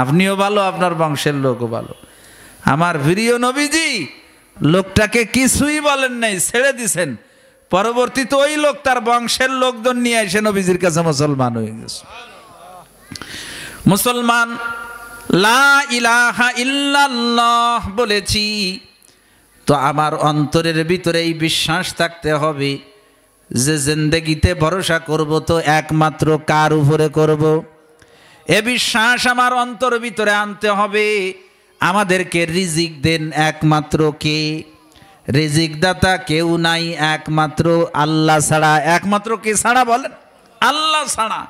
আপনিও ভালো, আপনার বংশের লোকও ভালো। আমার প্রিয় নবীজি লোকটাকে কিছুই বলেন নাই, ছেড়ে দিছেন। পরবর্তীতে ওই লোক তার বংশের লোকজন নিয়ে এসে নবীজির কাছে মুসলমান হয়ে গেছে। মুসলমান লা ইলাহা ইল্লাল্লাহ বলেছি তো আমার অন্তরের ভিতরে এই বিশ্বাস থাকতে হবে যে জিন্দেগিতে ভরসা করব তো একমাত্র কার উপরে করব? এ বিশ্বাস আমার অন্তর ভিতরে আনতে হবে। আমাদেরকে রিজিক দেন একমাত্র কে? রিজিক দাতা কেউ নাই একমাত্র আল্লাহ ছাড়া। একমাত্র কে ছাড়া বলেন? আল্লাহ ছাড়া।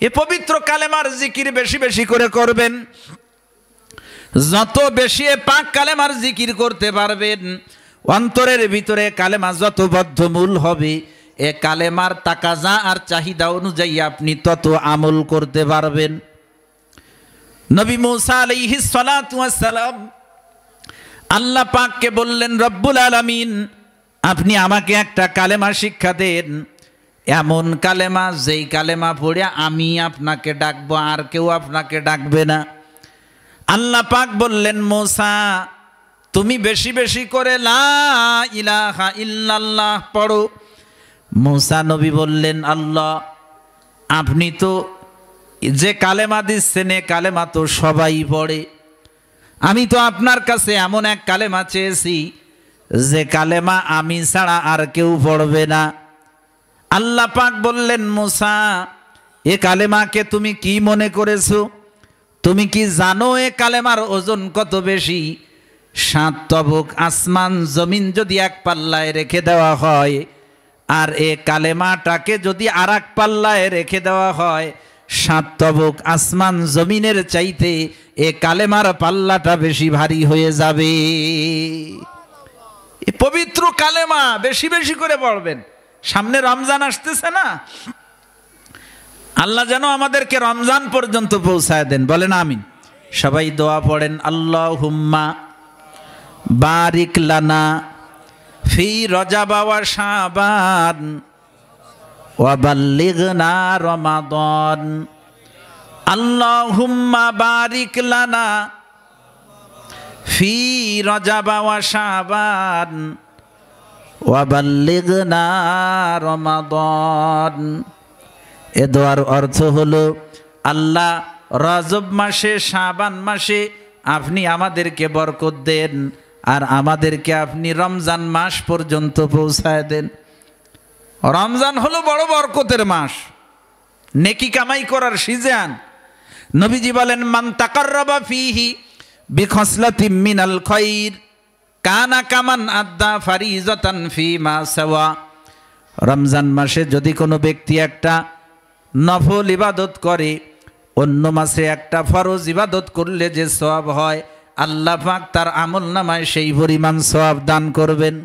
এ পবিত্র কালেমার জিকির বেশি বেশি করে করবেন। যত বেশি পাক কালেমার জিকির করতে পারবেন, অন্তরের ভিতরে কালেমা যত বদ্ধমূল হবে, এ কালেমার তাকাজা আর চাহিদা অনুযায়ী আপনি তত আমল করতে পারবেন। নবী মুসা আলাইহিস সালাতু ওয়াস সালাম আল্লাহ পাককে বললেন, রব্বুল আলামিন আপনি আমাকে একটা কালেমা শিক্ষা দেন, এমন কালেমা যেই কালেমা পড়ে আমি আপনাকে ডাকবো, আর কেউ আপনাকে ডাকবে না। আল্লাহ পাক বললেন, মুসা তুমি বেশি বেশি করে লা ইলাহা ইল্লাল্লাহ পড়ো। মুসা নবী বললেন, আল্লাহ আপনি তো যে কালেমা দিচ্ছেন এ কালেমা তো সবাই পড়ে, আমি তো আপনার কাছে এমন এক কালেমা চেয়েছি যে কালেমা আমি ছাড়া আর কেউ পড়বে না। আল্লাহ পাক বললেন, মুসা এ কালেমাকে তুমি কি মনে করেছো? তুমি কি জানো এ কালেমার ওজন কত বেশি? 7 তবক আসমান জমিন যদি এক পাল্লায় রেখে দেওয়া হয়, আর এ কালেমাটাকে যদি আর এক পাল্লায় রেখে দেওয়া হয়, 7 তবক আসমান জমিনের চাইতে এ কালেমার পাল্লাটা বেশি ভারী হয়ে যাবে। এ পবিত্র কালেমা বেশি বেশি করে পড়বেন। সামনে রমজান আসতেছে না? আল্লাহ যেন আমাদেরকে রমজান পর্যন্ত পৌঁছায় দেন, বলেন আমিন। সবাই দোয়া পড়েন, আল্লাহুম্মা বারিক লানা ফি রজব ওয়া শাবান ওয়া বাল্লিগনা রমাদান। আল্লাহুম্মা বারিক লানা ফি রজব ওয়া শাবান ওয়া বাল্লিগনা রমাদান। এ দোয়ার অর্থ হলো, আল্লাহ রজব মাসে শাবান মাসে আপনি আমাদেরকে বরকত দেন, আর আমাদেরকে আপনি রমজান মাস পর্যন্ত পৌঁছায় দেন। রমজান হলো বড় বরকতের মাস, নেকি কামাই করার সিজন। নবীজি বলেন, মান তাকাররাবা ফীহি বিখসলাতিম মিনাল খায়র কানা কামান আদ্দা ফারিজাতান ফীমা সাওয়া। রমজান মাসে যদি কোনো ব্যক্তি একটা নফল ইবাদত করে, অন্য মাসে একটা ফরজ ইবাদত করলে যে সওয়াব হয়, আল্লাহ পাক তার আমলনামায় সেই পরিমাণ সওয়াব দান করবেন।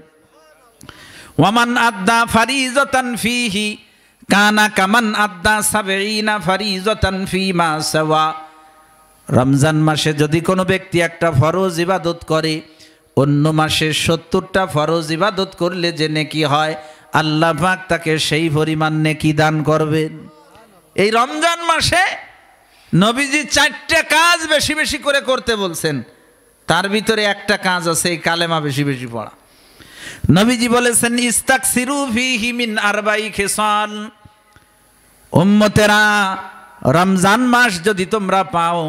ওয়ামান আদ্দা ফারিজাতান ফীহি কানা কামান আদ্দা সাবঈনা ফারিজাতান ফীমা সাওয়া। রমজান মাসে যদি কোনো ব্যক্তি একটা ফরজ ইবাদত করে, অন্য মাসে 70টা ফরজ ইবাদত করলে যে নেকি হয়, আল্লাহ পাক তাকে সেই পরিমাণ নেকি দান করবেন। এই রমজান মাসে নবীজি 4টে কাজ বেশি বেশি করে করতে বলছেন। তার ভিতরে একটা কাজ আছে এই কালেমা বেশি বেশি পড়া। নবীজি বলেছেন, ইস্তাকসিরু ফীহি মিন আরবাই খিসাল। উম্মতেরা, রমজান মাস যদি তোমরা পাও,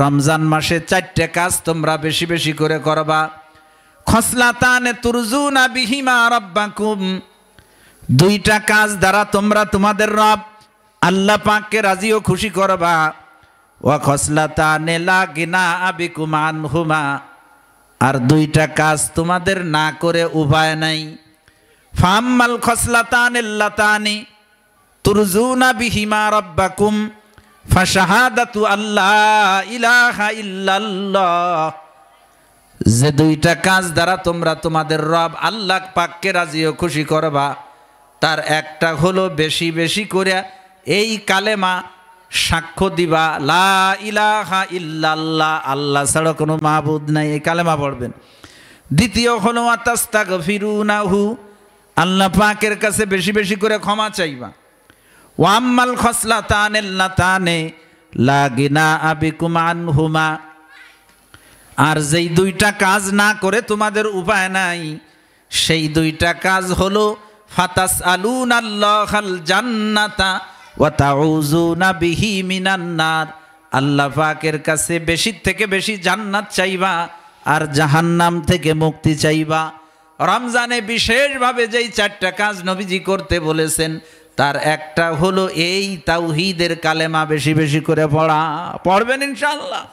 রমজান মাসে 4টে কাজ তোমরা বেশি বেশি করে করবা। খসলাতানে তুরজুনা বিহিমা রাব্বাকুম। 2টা কাজ দ্বারা তোমরা তোমাদের রব আল্লাহ পাককে রাজি ও খুশি করবা। ওয়া খসলাতানে লা গিনা বিকুম আনহুমা। আর 2টা কাজ তোমাদের না করে উপায় নাই। ফাম্মাল খসলাতানিল্লাতানি তুরজুনা বিহিমা রাব্বাকুম ফাশাহাদাতু আল্লাহ ইলাহা ইল্লাল্লাহ। যে 2টা কাজ দ্বারা তোমরা তোমাদের রব আল্লাহ পাককে রাজি ও খুশি করবা, তার একটা হলো বেশি বেশি করে এই কালেমা সাক্ষ্য দিবা, লা ইলাহা ইল্লাল্লাহ, আল্লাহ ছাড়া কোনো মাবুদ নাই, এই কালেমা পড়বেন। দ্বিতীয় হলো আতাস্তাগফিরুনাহু, আল্লাহ পাকের কাছে বেশি বেশি করে ক্ষমা চাইবা। ওয়াম্মাল খসলাতানিল্লাতানে লা গিনা বিকুম আনহুমা। আর যেই 2টা কাজ না করে তোমাদের উপায় নাই, সেই 2টা কাজ হলো ফাতাসআলুনাল্লাহাল জান্নাতা ওয়া তাউযুনা বিহি মিনান নার। আল্লাহ পাকের কাছে বেশি থেকে বেশি জান্নাত চাইবা আর জাহান্নাম থেকে মুক্তি চাইবা। রমজানে বিশেষভাবে যেই 4টা কাজ নবীজি করতে বলেছেন, তার একটা হলো এই তাওহীদের কালেমা বেশি বেশি করে পড়া। পড়বেন ইনশাআল্লাহ।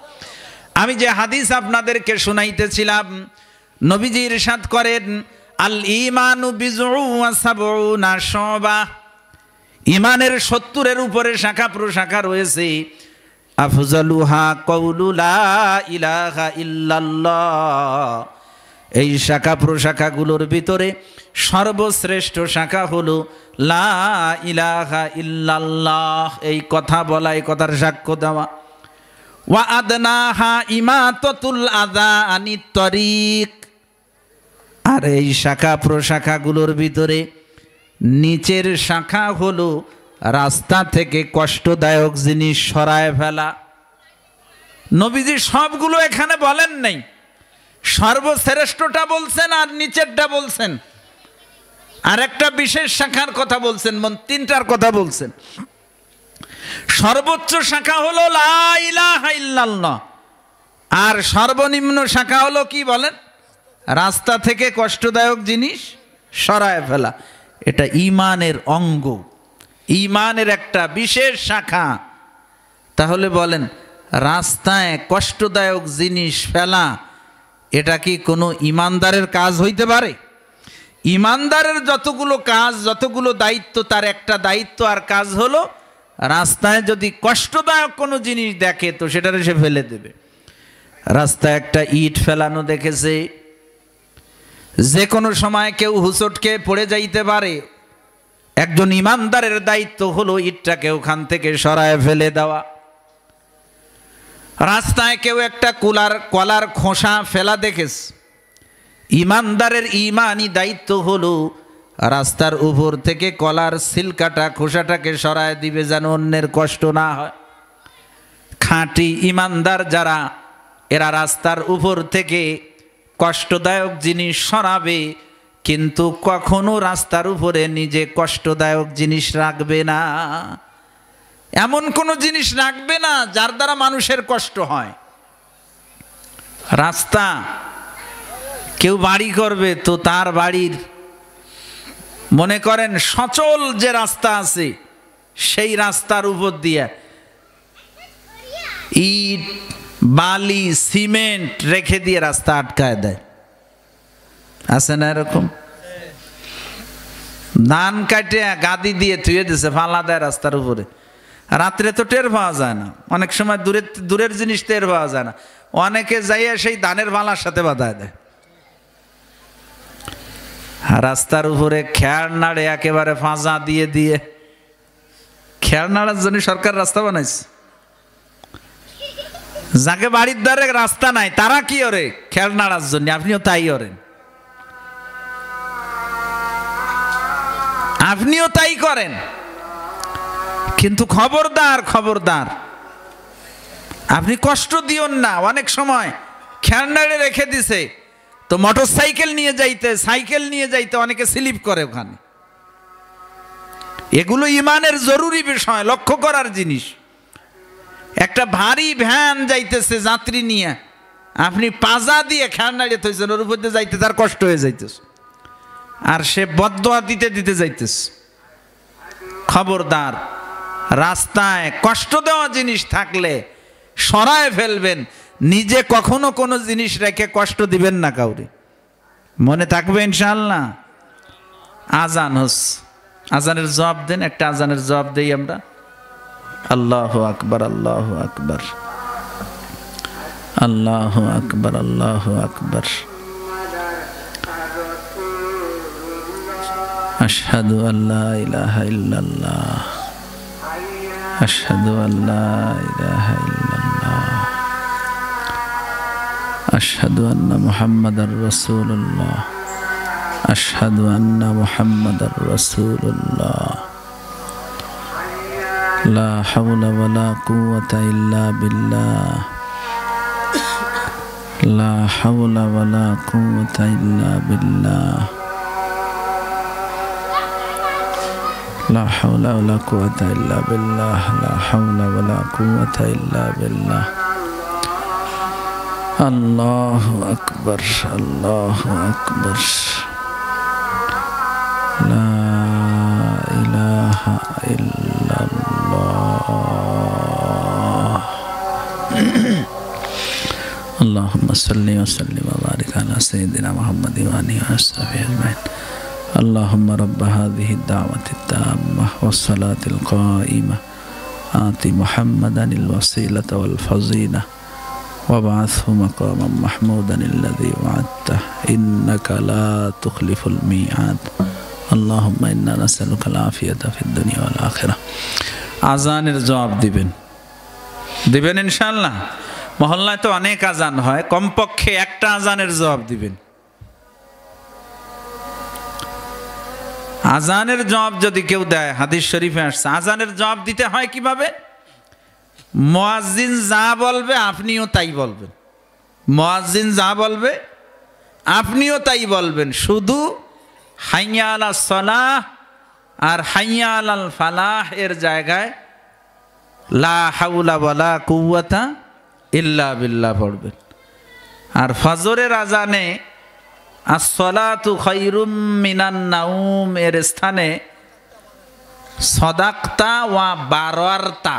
আমি যে হাদিস আপনাদেরকে শুনাইতেছিলাম, নবীজি ইরশাদ করেন, আল ঈমানু বিজউ ওয়া সাবউনা শুবা। ঈমানের 70-এর উপরে শাখা প্রশাখা রয়েছে। আফজালুহা কওলু লা ইলাহা ইল্লাল্লাহ। এই শাখা প্রশাখাগুলোর ভিতরে সর্বশ্রেষ্ঠ শাখা হলো লা ইলাহা ইল্লাল্লাহ, এই কথা বলা, এই কথার সাক্ষ্য দেওয়া। ওয়া আদনাহা ইমাতাতুল আযা আনিত তরিক। আর এই শাখা প্রশাখাগুলোর ভিতরে নিচের শাখা হলো রাস্তা থেকে কষ্টদায়ক জিনিস সরায় ফেলা। নবীজি সবগুলো এখানে বলেন নাই, সর্বশ্রেষ্ঠটা বলছেন আর নিচেরটা বলছেন, আর একটা বিশেষ শাখার কথা বলছেন, 3টার কথা বলছেন। সর্বোচ্চ শাখা হলো লা ইলাহা ইল্লাল্লাহ, আর সর্বনিম্ন শাখা হলো কি বলেন, রাস্তা থেকে কষ্টদায়ক জিনিস সরায় ফেলা। এটা ঈমানের অঙ্গ, ঈমানের একটা বিশেষ শাখা। তাহলে বলেন, রাস্তায় কষ্টদায়ক জিনিস ফেলা এটা কি কোনো ঈমানদারের কাজ হইতে পারে? ঈমানদারের যতগুলো কাজ, যতগুলো দায়িত্ব, তার একটা দায়িত্ব আর কাজ হলো রাস্তায় যদি কষ্টদায়ক কোনো জিনিস দেখে তো সেটারে সে ফেলে দেবে। রাস্তায় একটা ইট ফেলানো দেখেছে, যে কোনো সময় কেউ হুঁচটকে পড়ে যাইতে পারে। একজন ঈমানদারের দায়িত্ব হলো ইটটাকে ওখান থেকে সরায় ফেলে দেওয়া। রাস্তায় কেউ একটা কলার খোসা ফেলা দেখেছে, ঈমানদারের ঈমানি দায়িত্ব হলো রাস্তার উপর থেকে কলার সিলকাটা খোসাটাকে সরায় দিবে যেন অন্যের কষ্ট না হয়। খাঁটি ঈমানদার যারা এরা রাস্তার উপর থেকে কষ্টদায়ক জিনিস সরাবে, কিন্তু কখনো রাস্তার উপরে নিজে কষ্টদায়ক জিনিস রাখবে না। এমন কোনো জিনিস রাখবে না যার দ্বারা মানুষের কষ্ট হয়। রাস্তা কেউ বাড়ি করবে তো তার বাড়ির মনে করেন সচল যে রাস্তা আছে সেই রাস্তার উপর দিয়ে ইট বালি সিমেন্ট রেখে দিয়ে রাস্তা আটকায় দেয়, আছে না এরকম? ধান কাটে গাদি দিয়ে থুয়ে দিছে, ফালা দেয় রাস্তার উপরে। রাত্রে তো টের পাওয়া যায় না, অনেক সময় দূরের জিনিস টের পাওয়া যায় না, অনেকে যাইয়া সেই ধানের ফালার সাথে বাঁধায় দেয়। রাস্তার উপরে খেয়ার নাড়ে একেবারে ফাঁজা দিয়ে দিয়ে, খেয়ার নাড়ার জন্য সরকার রাস্তা বানাইছে। যাকে বাড়ির দ্বারে রাস্তা নাই তারা কি ওরে খেয়ার নাড়ার জন্য, আপনিও তাই ওরেন, আপনিও তাই করেন। কিন্তু খবরদার খবরদার, আপনি কষ্ট দিওন না। অনেক সময় খেয়ার নাড়ে রেখে দিছে তো মোটর সাইকেল নিয়ে যাইতে, সাইকেল নিয়ে যাইতে অনেকে স্লিপ করে ওখানে। এগুলো ইমানের জরুরি বিষয়, লক্ষ্য করার জিনিস। একটা ভারী ভ্যান যাইতেছে যাত্রী নিয়ে, আপনি পাজা দিয়ে খেয়ার নাড়িয়ে থইছেন, ওর উপর দিয়ে যাইতে তার কষ্ট হয়ে যাইতেছে, আর সে বদদোয়া দিতে দিতে যাইতেছে। খবরদার, রাস্তায় কষ্ট দেওয়া জিনিস থাকলে সরায় ফেলবেন, নিজে কখনো কোনো জিনিস রেখে কষ্ট দিবেন না কাউরে। মনে থাকবে ইনশাআল্লাহ। আজান হোস, আজানের জবাব দেন, একটা আজানের জবাব দেই আমরা। আল্লাহু আকবার, আল্লাহু আকবার, আল্লাহু আকবার, আল্লাহু আকবার। আশহাদু আল্লা ইলাহা ইল্লাল্লাহ, আশহাদু আল্লা ইলাহা ইল্লাল্লাহ, আশহাদু আন্না মুহাম্মাদার রাসূলুল্লাহ, আশহাদু আন্না মুহাম্মাদার রাসূলুল্লাহ। লা হাওলা ওয়ালা কুওয়াতা ইল্লা বিল্লাহ, লা হাওলা ওয়ালা কুওয়াতা ইল্লা বিল্লাহ, লা হাওলা ওয়ালা কুওয়াতা ইল্লা বিল্লাহ, লা হাওলা ওয়ালা কুওয়াতা ইল্লা বিল্লাহ। আল্লাহু আকবার, আল্লাহু আকবার। লা ইলাহা ইল্লাল্লাহ। আল্লাহুম্মা সাল্লি ওয়া সাল্লিম ওয়া বারিক আলা সাইয়্যিদিনা মুহাম্মাদিন ওয়া আলিহি ওয়া সাহবিহি আজমাইন। اللهم رب هذه الدعوة التامة والصلاة القائمة آت محمدا الوسيلة والفضيلة وابعثه مقاما محمودا الذي وعدته إنك لا تخلف الميعاد اللهم إنا نسألك العافية في الدنيا والآخرة। আজানের জবাব দিবেন ইনশাআল্লাহ। মহল্লায় তো অনেক আজান হয়, কমপক্ষে একটা আজানের জবাব দিবেন। আজানের জবাব যদি কেউ দেয়, হাদিস শরীফে আসছে আজানের জবাব দিতে হয় কিভাবে? মুয়াজ্জিন যা বলবে আপনিও তাই বলবেন, মুয়াজ্জিন যা বলবে আপনিও তাই বলবেন। শুধু হাইয়া আলাস সালাহ আর হাইয়া আলাল ফালাহ এর জায়গায় লা হাওলা ওয়ালা কুওয়াতা ইল্লা বিল্লাহ পড়বেন। আর ফজরের আজানে আসসালাতু খায়রুম মিনান নাউম এর স্থানে সদাক্তা ওয়া বাররতা,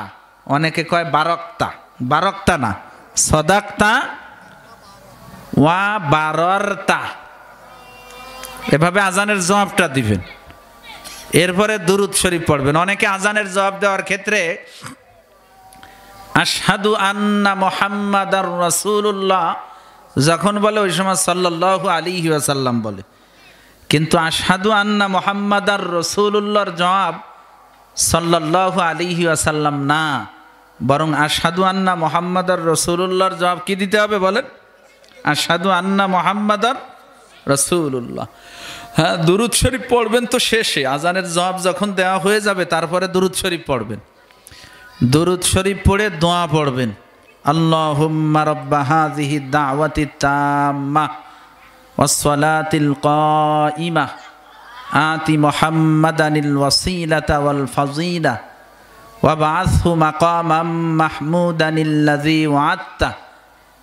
অনেকে কয় বারকতা, বারকতা না, সদাক্তা ওয়া বাররতা, এভাবে আজানের জবাবটা দিবেন। এরপরে দুরূদ শরীফ পড়বেন। অনেকে আজানের জবাব দেওয়ার ক্ষেত্রে আশহাদু আন্না মুহাম্মাদার রাসূলুল্লাহ যখন বলে ওই সময় সাল্লাল্লাহু আলাইহি ওয়াসাল্লাম বলে, কিন্তু আশহাদু আন্না মুহাম্মাদার রাসূলুল্লাহর জবাব সাল্লাল্লাহু আলাইহি ওয়াসাল্লাম না, বরং আশহাদু আন্না মুহাম্মাদার রাসূলুল্লাহর জবাব কি দিতে হবে বলেন? আশহাদু আন্না মুহাম্মাদার রাসূলুল্লাহ। হ্যাঁ, দুরূদ শরীফ পড়বেন তো শেষে, আজানের জবাব যখন দেওয়া হয়ে যাবে তারপরে দুরূদ শরীফ পড়বেন। দুরূদ শরীফ পড়ে দোয়া পড়বেন। আল্লাহুম্মা রাব্বা হাযিহি দাওয়াতি তাম্মাহ ওয়াস সালাতিল কাইমাহ আতি মুহাম্মাদানিল ওয়াসিলাতা ওয়াল ফাযিলা ওয়াবআথহু মাকামাম মাহমুদানিল্লাযী ওয়া'আদতা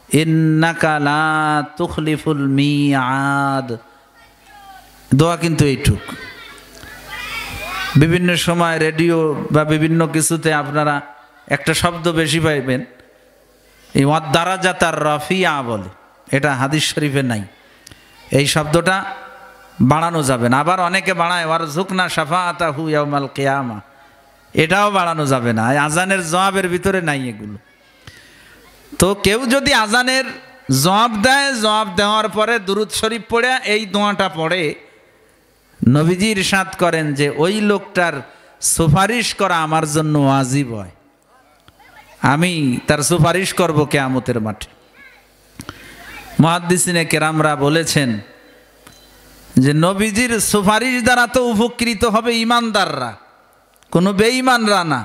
ইন্নাকা লা তুখলিফুল মিআদ। দোয়া কিন্তু এইটুক। বিভিন্ন সময় রেডিও বা বিভিন্ন কিছুতে আপনারা একটা শব্দ বেশি পাইবেন, এই ওয়াদ-দারাজাতার রাফিয়া বলে, এটা হাদিস শরীফে নাই। এই শব্দটা বাড়ানো যাবে না। আবার অনেকে বাড়ায় ওয়ারযুকনা শাফাআতাহু ইয়াউমাল কিয়ামা, এটাও বাড়ানো যাবে না। আজানের জবাবের ভিতরে নাই এগুলো। তো কেউ যদি আজানের জবাব দেয়, জবাব দেওয়ার পরে দুরূদ শরীফ পড়ে এই দোয়াটা পড়ে, নবীজি ইরশাদ করেন যে ওই লোকটার সুপারিশ করা আমার জন্য ওয়াজিব হয়, আমি তার সুপারিশ করব কিয়ামতের মাঠে। মুহাদ্দিসিনে কেরামরা বলেছেন যে নবীজির সুপারিশ দ্বারা তো উপকৃত হবে ঈমানদাররা, কোনো বেঈমানরা না।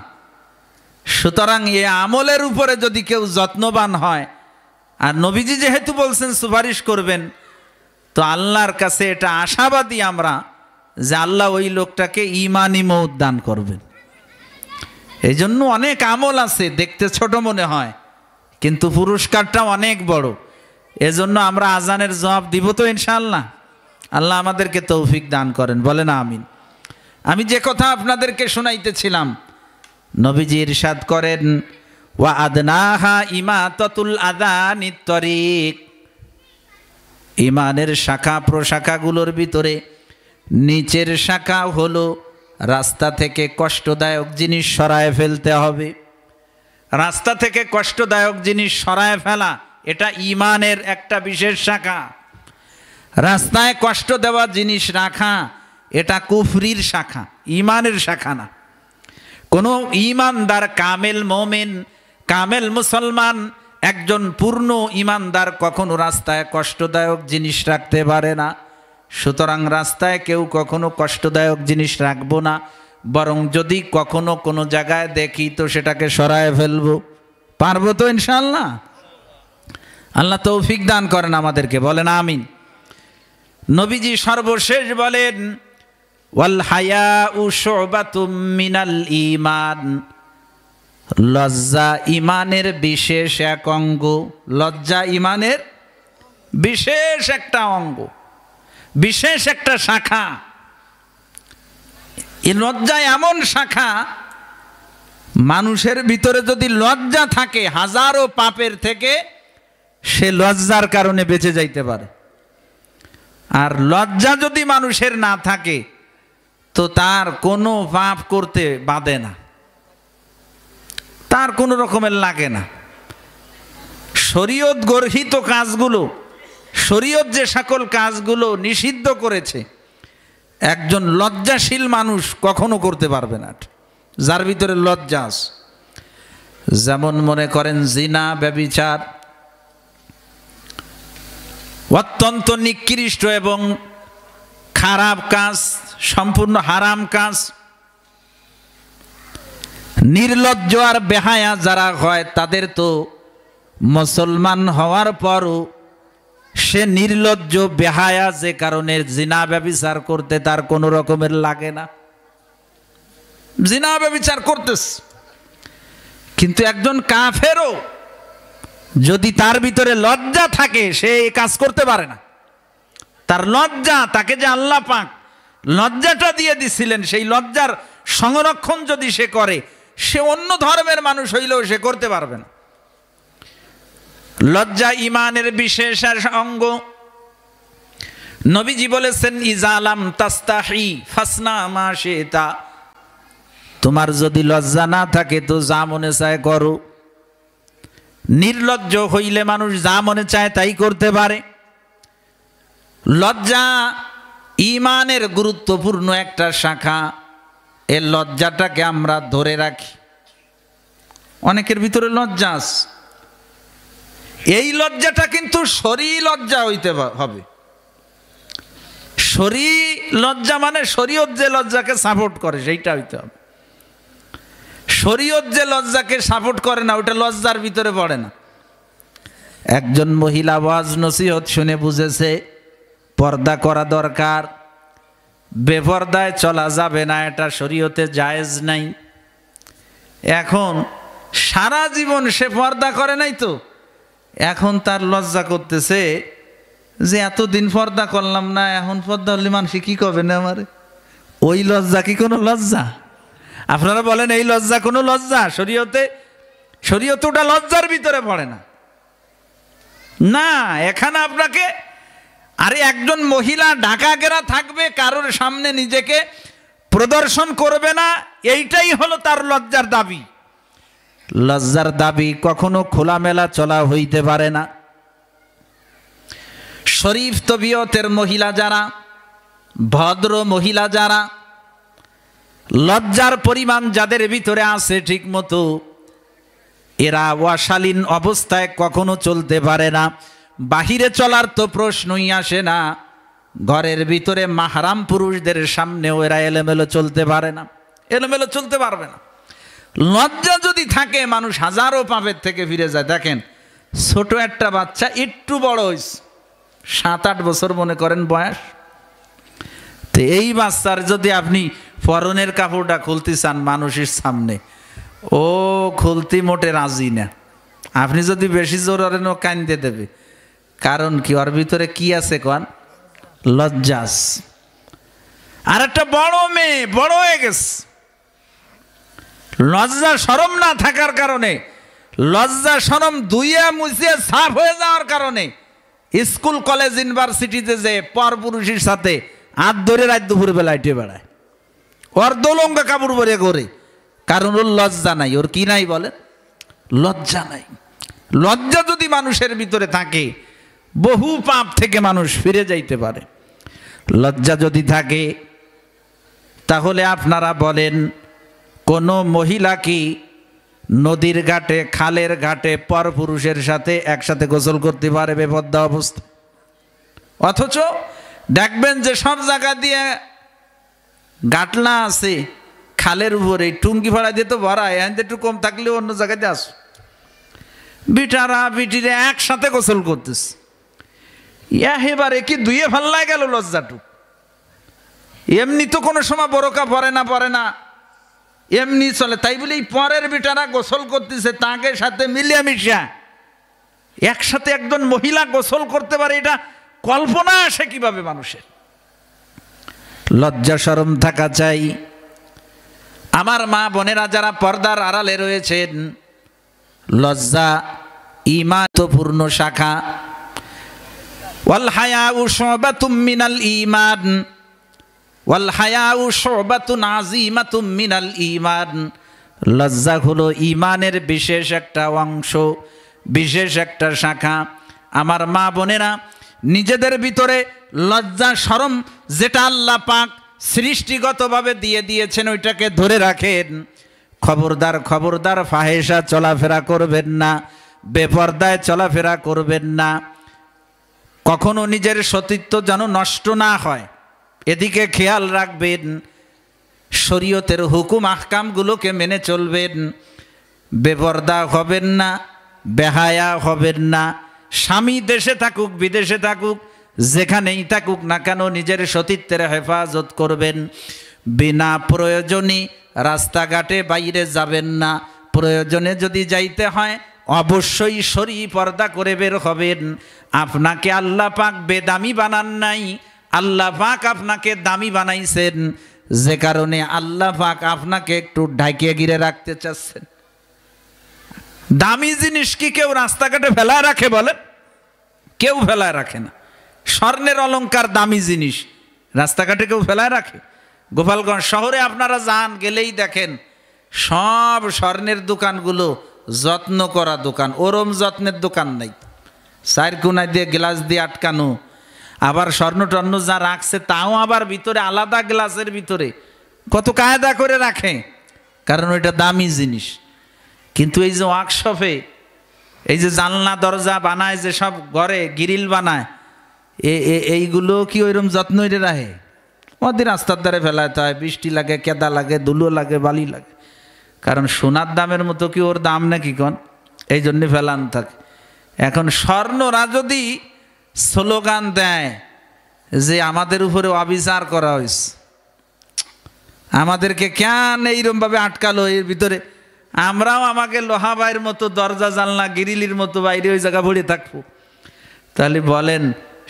সুতরাং এ আমলের উপরে যদি কেউ যত্নবান হয়, আর নবীজি যেহেতু বলছেন সুপারিশ করবেন, তো আল্লাহর কাছে এটা আশাবাদী আমরা যে আল্লাহ ওই লোকটাকে ঈমানি মওত দান করবেন। এই জন্য অনেক আমল আছে, দেখতে ছোট মনে হয়, কিন্তু পুরস্কারটা অনেক বড়। এজন্য আমরা আজানের জবাব দিব তো ইনশাআল্লাহ। আল্লাহ আমাদেরকে তৌফিক দান করেন, বলেন আমিন। আমি যে কথা আপনাদেরকে শোনাইতেছিলাম, নবীজি ইরশাদ করেন ওয়া আদনাহা ইমাতাতুল আযানিত তরিক, ইমানের শাখা প্রশাখাগুলোর ভিতরে নিচের শাখা হলো রাস্তা থেকে কষ্টদায়ক জিনিস সরায় ফেলতে হবে। রাস্তা থেকে কষ্টদায়ক জিনিস সরায় ফেলা এটা ইমানের একটা বিশেষ শাখা। রাস্তায় কষ্ট দেওয়া জিনিস রাখা এটা কুফরির শাখা, ইমানের শাখা না। কোনো ইমানদার কামেল মোমেন, কামেল মুসলমান, একজন পূর্ণ ইমানদার কখনো রাস্তায় কষ্টদায়ক জিনিস রাখতে পারে না। সুতরাং রাস্তায় কেউ কখনো কষ্টদায়ক জিনিস রাখবো না, বরং যদি কখনো কোনো জায়গায় দেখি তো সেটাকে সরায় ফেলবো। পারবো তো ইনশাআল্লাহ? আল্লাহ তৌফিক দান করেন আমাদেরকে, বলেন আমিন। নবীজি সর্বশেষ বলেন ওয়াল হায়াউ শুবাতুম মিনাল ঈমান, লজ্জা ইমানের বিশেষ এক অঙ্গ। লজ্জা ইমানের বিশেষ একটা অঙ্গ, বিশেষ একটা শাখা। এই লজ্জা এমন শাখা, মানুষের ভিতরে যদি লজ্জা থাকে হাজারো পাপের থেকে সে লজ্জার কারণে বেঁচে যাইতে পারে। আর লজ্জা যদি মানুষের না থাকে তো তার কোনো পাপ করতে বাধে না, তার কোনো রকমের লাগে না। শরীয়ত গর্হিত কাজগুলো, শরীয়ত যে সকল কাজগুলো নিষিদ্ধ করেছে, একজন লজ্জাশীল মানুষ কখনো করতে পারবে না, যার ভিতরে লজ্জা আছে। যেমন মনে করেন জিনা, ব্যভিচার, অত্যন্ত নিকৃষ্ট এবং খারাপ কাজ, সম্পূর্ণ হারাম কাজ। নির্লজ্জ আর বেহায়া যারা হয় তাদের তো মুসলমান হওয়ার পরও সে নির্লজ্জ বেহায়া, যে কারণে জিনা ব্যভিচার করতে তার কোনো রকমের লাগে না, জিনা ব্যভিচার করতেছে। কিন্তু একজন কাফেরও যদি তার ভিতরে লজ্জা থাকে সে এই কাজ করতে পারে না। তার লজ্জা, তাকে যে আল্লাহ পাক লজ্জাটা দিয়ে দিছিলেন, সেই লজ্জার সংরক্ষণ যদি সে করে, সে অন্য ধর্মের মানুষ হইলেও সে করতে পারবে না। লজ্জা ইমানের বিশেষ অঙ্গ। নবীজি বলেছেন ইজালাম তাস্তাহি ফাসনা মা শিতা, তোমার যদি লজ্জা না থাকে তো যা মনে চায় করো। নির্লজ্জ হইলে মানুষ যা মনে চায় তাই করতে পারে। লজ্জা ইমানের গুরুত্বপূর্ণ একটা শাখা। এই লজ্জাটাকে আমরা ধরে রাখি। অনেকের ভিতরে লজ্জা আছে, এই লজ্জাটা কিন্তু শরী লজ্জা হইতে হবে। শরী লজ্জা মানে শরীয়ত যে লজ্জাকে সাপোর্ট করে সেইটা হইতে হবে। শরীয়ত যে লজ্জাকে সাপোর্ট করে না, ওটা লজ্জার ভিতরে পড়ে না। একজন মহিলা ওয়াজ নসিহত শুনে বুঝেছে পর্দা করা দরকার, বেপর্দায় চলা যাবে না, এটা শরীয়তে জায়েজ নাই। এখন সারা জীবন সে পর্দা করে নাই, তো এখন তার লজ্জা করতেছে যে এতদিন পর্দা করলাম না, এখন পর্দা হলে মানুষ কি করবে না আমারে। ওই লজ্জা কি কোনো লজ্জা? আপনারা বলেন এই লজ্জা কোনো লজ্জা? শরীয়তে ওটা লজ্জার ভিতরে পড়ে না। না, এখানে আপনাকে আরে একজন মহিলা ঢাকা ঘেরা থাকবে, কারোর সামনে নিজেকে প্রদর্শন করবে না, এইটাই হলো তার লজ্জার দাবি। লজ্জার দাবি কখনো খোলামেলা চলা হইতে পারে না। শরীফ তবিয়তের মহিলা যারা, ভদ্র মহিলা যারা, লজ্জার পরিমাণ যাদের ভিতরে আছে ঠিক মতো, এরা অশালীন অবস্থায় কখনো চলতে পারে না। বাহিরে চলার তো প্রশ্নই আসে না, ঘরের ভিতরে মাহরাম পুরুষদের সামনেও এরা এলোমেলো চলতে পারে না, এলোমেলো চলতে পারবে না। লজ্জা যদি থাকে মানুষ হাজারো পাপের থেকে ফিরে যায়। দেখেন ছোট একটা বাচ্চা, একটু বড় হয়েছে, 7-8 বছর মনে করেন বয়স, তো এই বাচ্চার যদি আপনি পরনের কাপড়টা খুলতে চান মানুষের সামনে, ও খুলতে মোটে রাজি না। আপনি যদি বেশি জোর করেন ও কান্দে দেবে। কারণ কি? ওর ভিতরে কি আছে কোন? লজ্জাস। আর একটা বড় মেয়ে বড় হয়ে গেছে, লজ্জা শরম না থাকার কারণে, লজ্জা শরম ধুইয়া মুছিয়ে সাফ হয়ে যাওয়ার কারণে স্কুল কলেজ ইউনিভার্সিটিতে যে পরপুরুষের সাথে হাত ধরে রাত দুপুর বেলা হেঁটে বেড়ায়, ওর দোলঙ্গা কাপড় পরে করে। কারণ ওর লজ্জা নাই। ওর কি নাই বলেন? লজ্জা নাই। লজ্জা যদি মানুষের ভিতরে থাকে, বহু পাপ থেকে মানুষ ফিরে যাইতে পারে। লজ্জা যদি থাকে, তাহলে আপনারা বলেন কোনো মহিলা কি নদীর ঘাটে, খালের ঘাটে পরপুরুষের সাথে একসাথে গোসল করতে পারে বেপর্দা অবস্থা? অথচ দেখবেন যে সব জায়গা দিয়ে গাটলা আছে, খালের উপরে টুঙ্গি ভাড়া দিয়ে তো ভরায়, একটু কম থাকলেও অন্য জায়গাতে আসো, বিটারা বিটিরে একসাথে গোসল করতেছে। এবারে কি ধুয়ে ফাল্লায় গেল লজ্জাটুক। এমনি তো কোনো সময় বোরকা পরে না, এমনি চলে, তাই বলে এই পরের বিটারা গোসল করতেছে, তাকে সাথে মিলিয়ে মিশা একসাথে একজন মহিলা গোসল করতে পারে, এটা কল্পনা আসে কিভাবে মানুষের? লজ্জা শরম থাকা চাই। আমার মা বোনেরা যারা পর্দার আড়ালে রয়েছেন, লজ্জা ঈমানপূর্ণ শাখা। ওয়াল হায়াউ শুবাতুম মিনাল ঈমান, ওয়াল হায়াউ শুবাতুন আযীমাতুম মিনাল ঈমান। লজ্জা হলো ঈমানের বিশেষ একটা অংশ, বিশেষ একটা শাখা। আমার মা বোনেরা নিজেদের ভিতরে লজ্জা শরম যেটা আল্লাহ পাক সৃষ্টিগতভাবে দিয়ে দিয়েছেন, ওইটাকে ধরে রাখেন। খবরদার খবরদার ফাহেসা চলাফেরা করবেন না, বেপর্দায় চলাফেরা করবেন না। কখনো নিজের সতীত্ব যেন নষ্ট না হয়, এদিকে খেয়াল রাখবেন। শরীয়তের হুকুম আহকামগুলোকে মেনে চলবেন। বেপর্দা হবেন না, বেহায়া হবেন না। স্বামী দেশে থাকুক বিদেশে থাকুক, যেখানেই থাকুক না কেন নিজের সতীত্বের হেফাজত করবেন। বিনা প্রয়োজনে রাস্তাঘাটে বাইরে যাবেন না। প্রয়োজনে যদি যাইতে হয় অবশ্যই শরী পর্দা করে বের হবেন। আপনাকে আল্লাহ পাক বেদামি বানান নাই, আল্লাহ পাক আপনাকে দামি বানাইছেন, যে কারণে আল্লাহ পাক আপনাকে একটু ঢাকিয়ে ঘিরে রাখতে চাচ্ছেন। দামি জিনিস কি কেউ রাস্তাঘাটে ফেলায় রাখে বলেন? কেউ ফেলায় রাখে না। স্বর্ণের অলংকার দামি জিনিস রাস্তাঘাটে কেউ ফেলায় রাখে? গোপালগঞ্জ শহরে আপনারা যান, গেলেই দেখেন সব স্বর্ণের দোকানগুলো যত্ন করা দোকান, ওরম যত্নের দোকান নাই। চার কোনায় দিয়ে গ্লাস দিয়ে আটকানো, আবার স্বর্ণ টর্ণ যা রাখছে তাও আবার ভিতরে আলাদা গ্লাসের ভিতরে কত কায়দা করে রাখে, কারণ ওইটা দামি জিনিস। কিন্তু এই যে ওয়ার্কশপে এই যে জানলা দরজা বানায়, যে সব ঘরে গ্রিল বানায়, এইগুলো কি ওইরকম যত্ন করে রাখে? ওদের রাস্তার ধারে ফেলাতে হয়, বৃষ্টি লাগে, কেদা লাগে, ধুলো লাগে, বালি লাগে। কারণ সোনার দামের মতো কি ওর দাম নাকি কোন, এই জন্যে ফেলান থাকে। এখন স্বর্ণরা যদি স্লোগান দেয় যে আমাদের উপরে অবিচার করা হয়েছে, আমাদেরকে কেন এইরকমভাবে আটকালো এর ভিতরে, আমরাও আমাকে লোহাবাইয়ের মতো দরজা জানলা গিরিলির মতো বাইরে ওই জায়গা ভরে থাকবো, তাহলে বলেন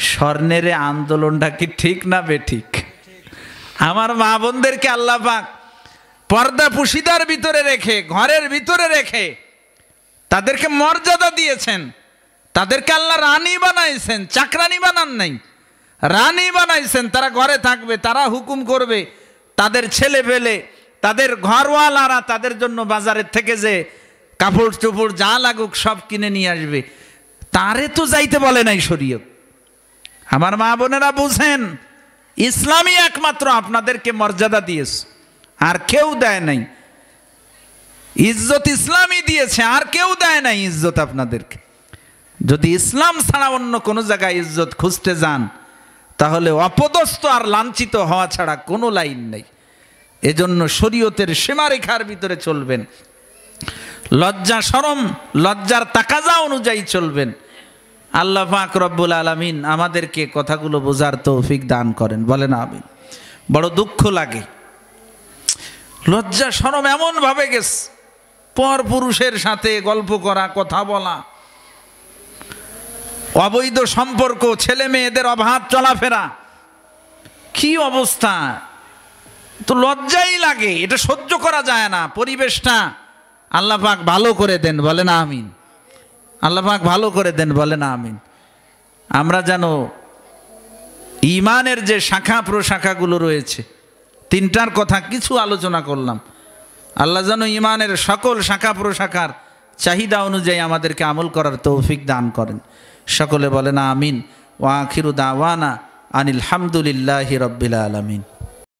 স্বর্ণের আন্দোলনটা কি ঠিক না বেঠিক? আমার মা বোনদেরকে আল্লাহ পাক পর্দা পুশিদার ভিতরে রেখে, ঘরের ভিতরে রেখে তাদেরকে মর্যাদা দিয়েছেন, তাদেরকে আল্লাহ রানী বানাইছেন, চাকরানি বানান নাই, রানী বানাইছেন। তারা ঘরে থাকবে, তারা হুকুম করবে, তাদের ছেলে পেলে, তাদের ঘরওয়ালারা তাদের জন্য বাজারের থেকে যে কাপড় চোপড় যা লাগুক সব কিনে নিয়ে আসবে। তারে তো যাইতে বলে নাই শরীয়ত। আমার মা বোনেরা বুঝেন, ইসলামই একমাত্র আপনাদেরকে মর্যাদা দিয়েছে, আর কেউ দেয় নাই। ইজ্জত ইসলামই দিয়েছে, আর কেউ দেয় নাই ইজ্জত আপনাদেরকে। যদি ইসলাম ছাড়া অন্য কোনো জায়গায় ইজ্জত খুঁজতে যান, তাহলে অপদস্থ আর লাঞ্ছিত হওয়া ছাড়া কোনো লাইন নেই। এজন্য শরীয়তের সীমারেখার ভিতরে চলবেন, লজ্জা শরম লজ্জার তাকাজা অনুযায়ী চলবেন। আল্লাহ পাক রব্বুল আলামিন আমাদেরকে কথাগুলো বোঝার তৌফিক দান করেন, বলেন আমিন। বড় দুঃখ লাগে, লজ্জা শরম এমন ভাবে গেছে, পর পুরুষের সাথে গল্প করা, কথা বলা, অবৈধ সম্পর্ক, ছেলে মেয়েদের অবাধ চলাফেরা, কি অবস্থা! তো লজ্জাই লাগে, এটা সহ্য করা যায় না। পরিবেশটা আল্লাহ পাক ভালো করে দেন, বলেন আমিন। আল্লাহ পাক ভালো করে দেন, বলেন আমিন। আমরা যেন ঈমানের যে শাখা প্রশাখাগুলো রয়েছে, তিনটার কথা কিছু আলোচনা করলাম, আল্লাহ যেন ঈমানের সকল শাখা প্রশাখার চাহিদা অনুযায়ী আমাদেরকে আমল করার তৌফিক দান করেন। সকলে বলেন আমিন। ওয়া আখিরু দাওয়ানা আনিল হামদুলিল্লাহি রাব্বিল আলামিন।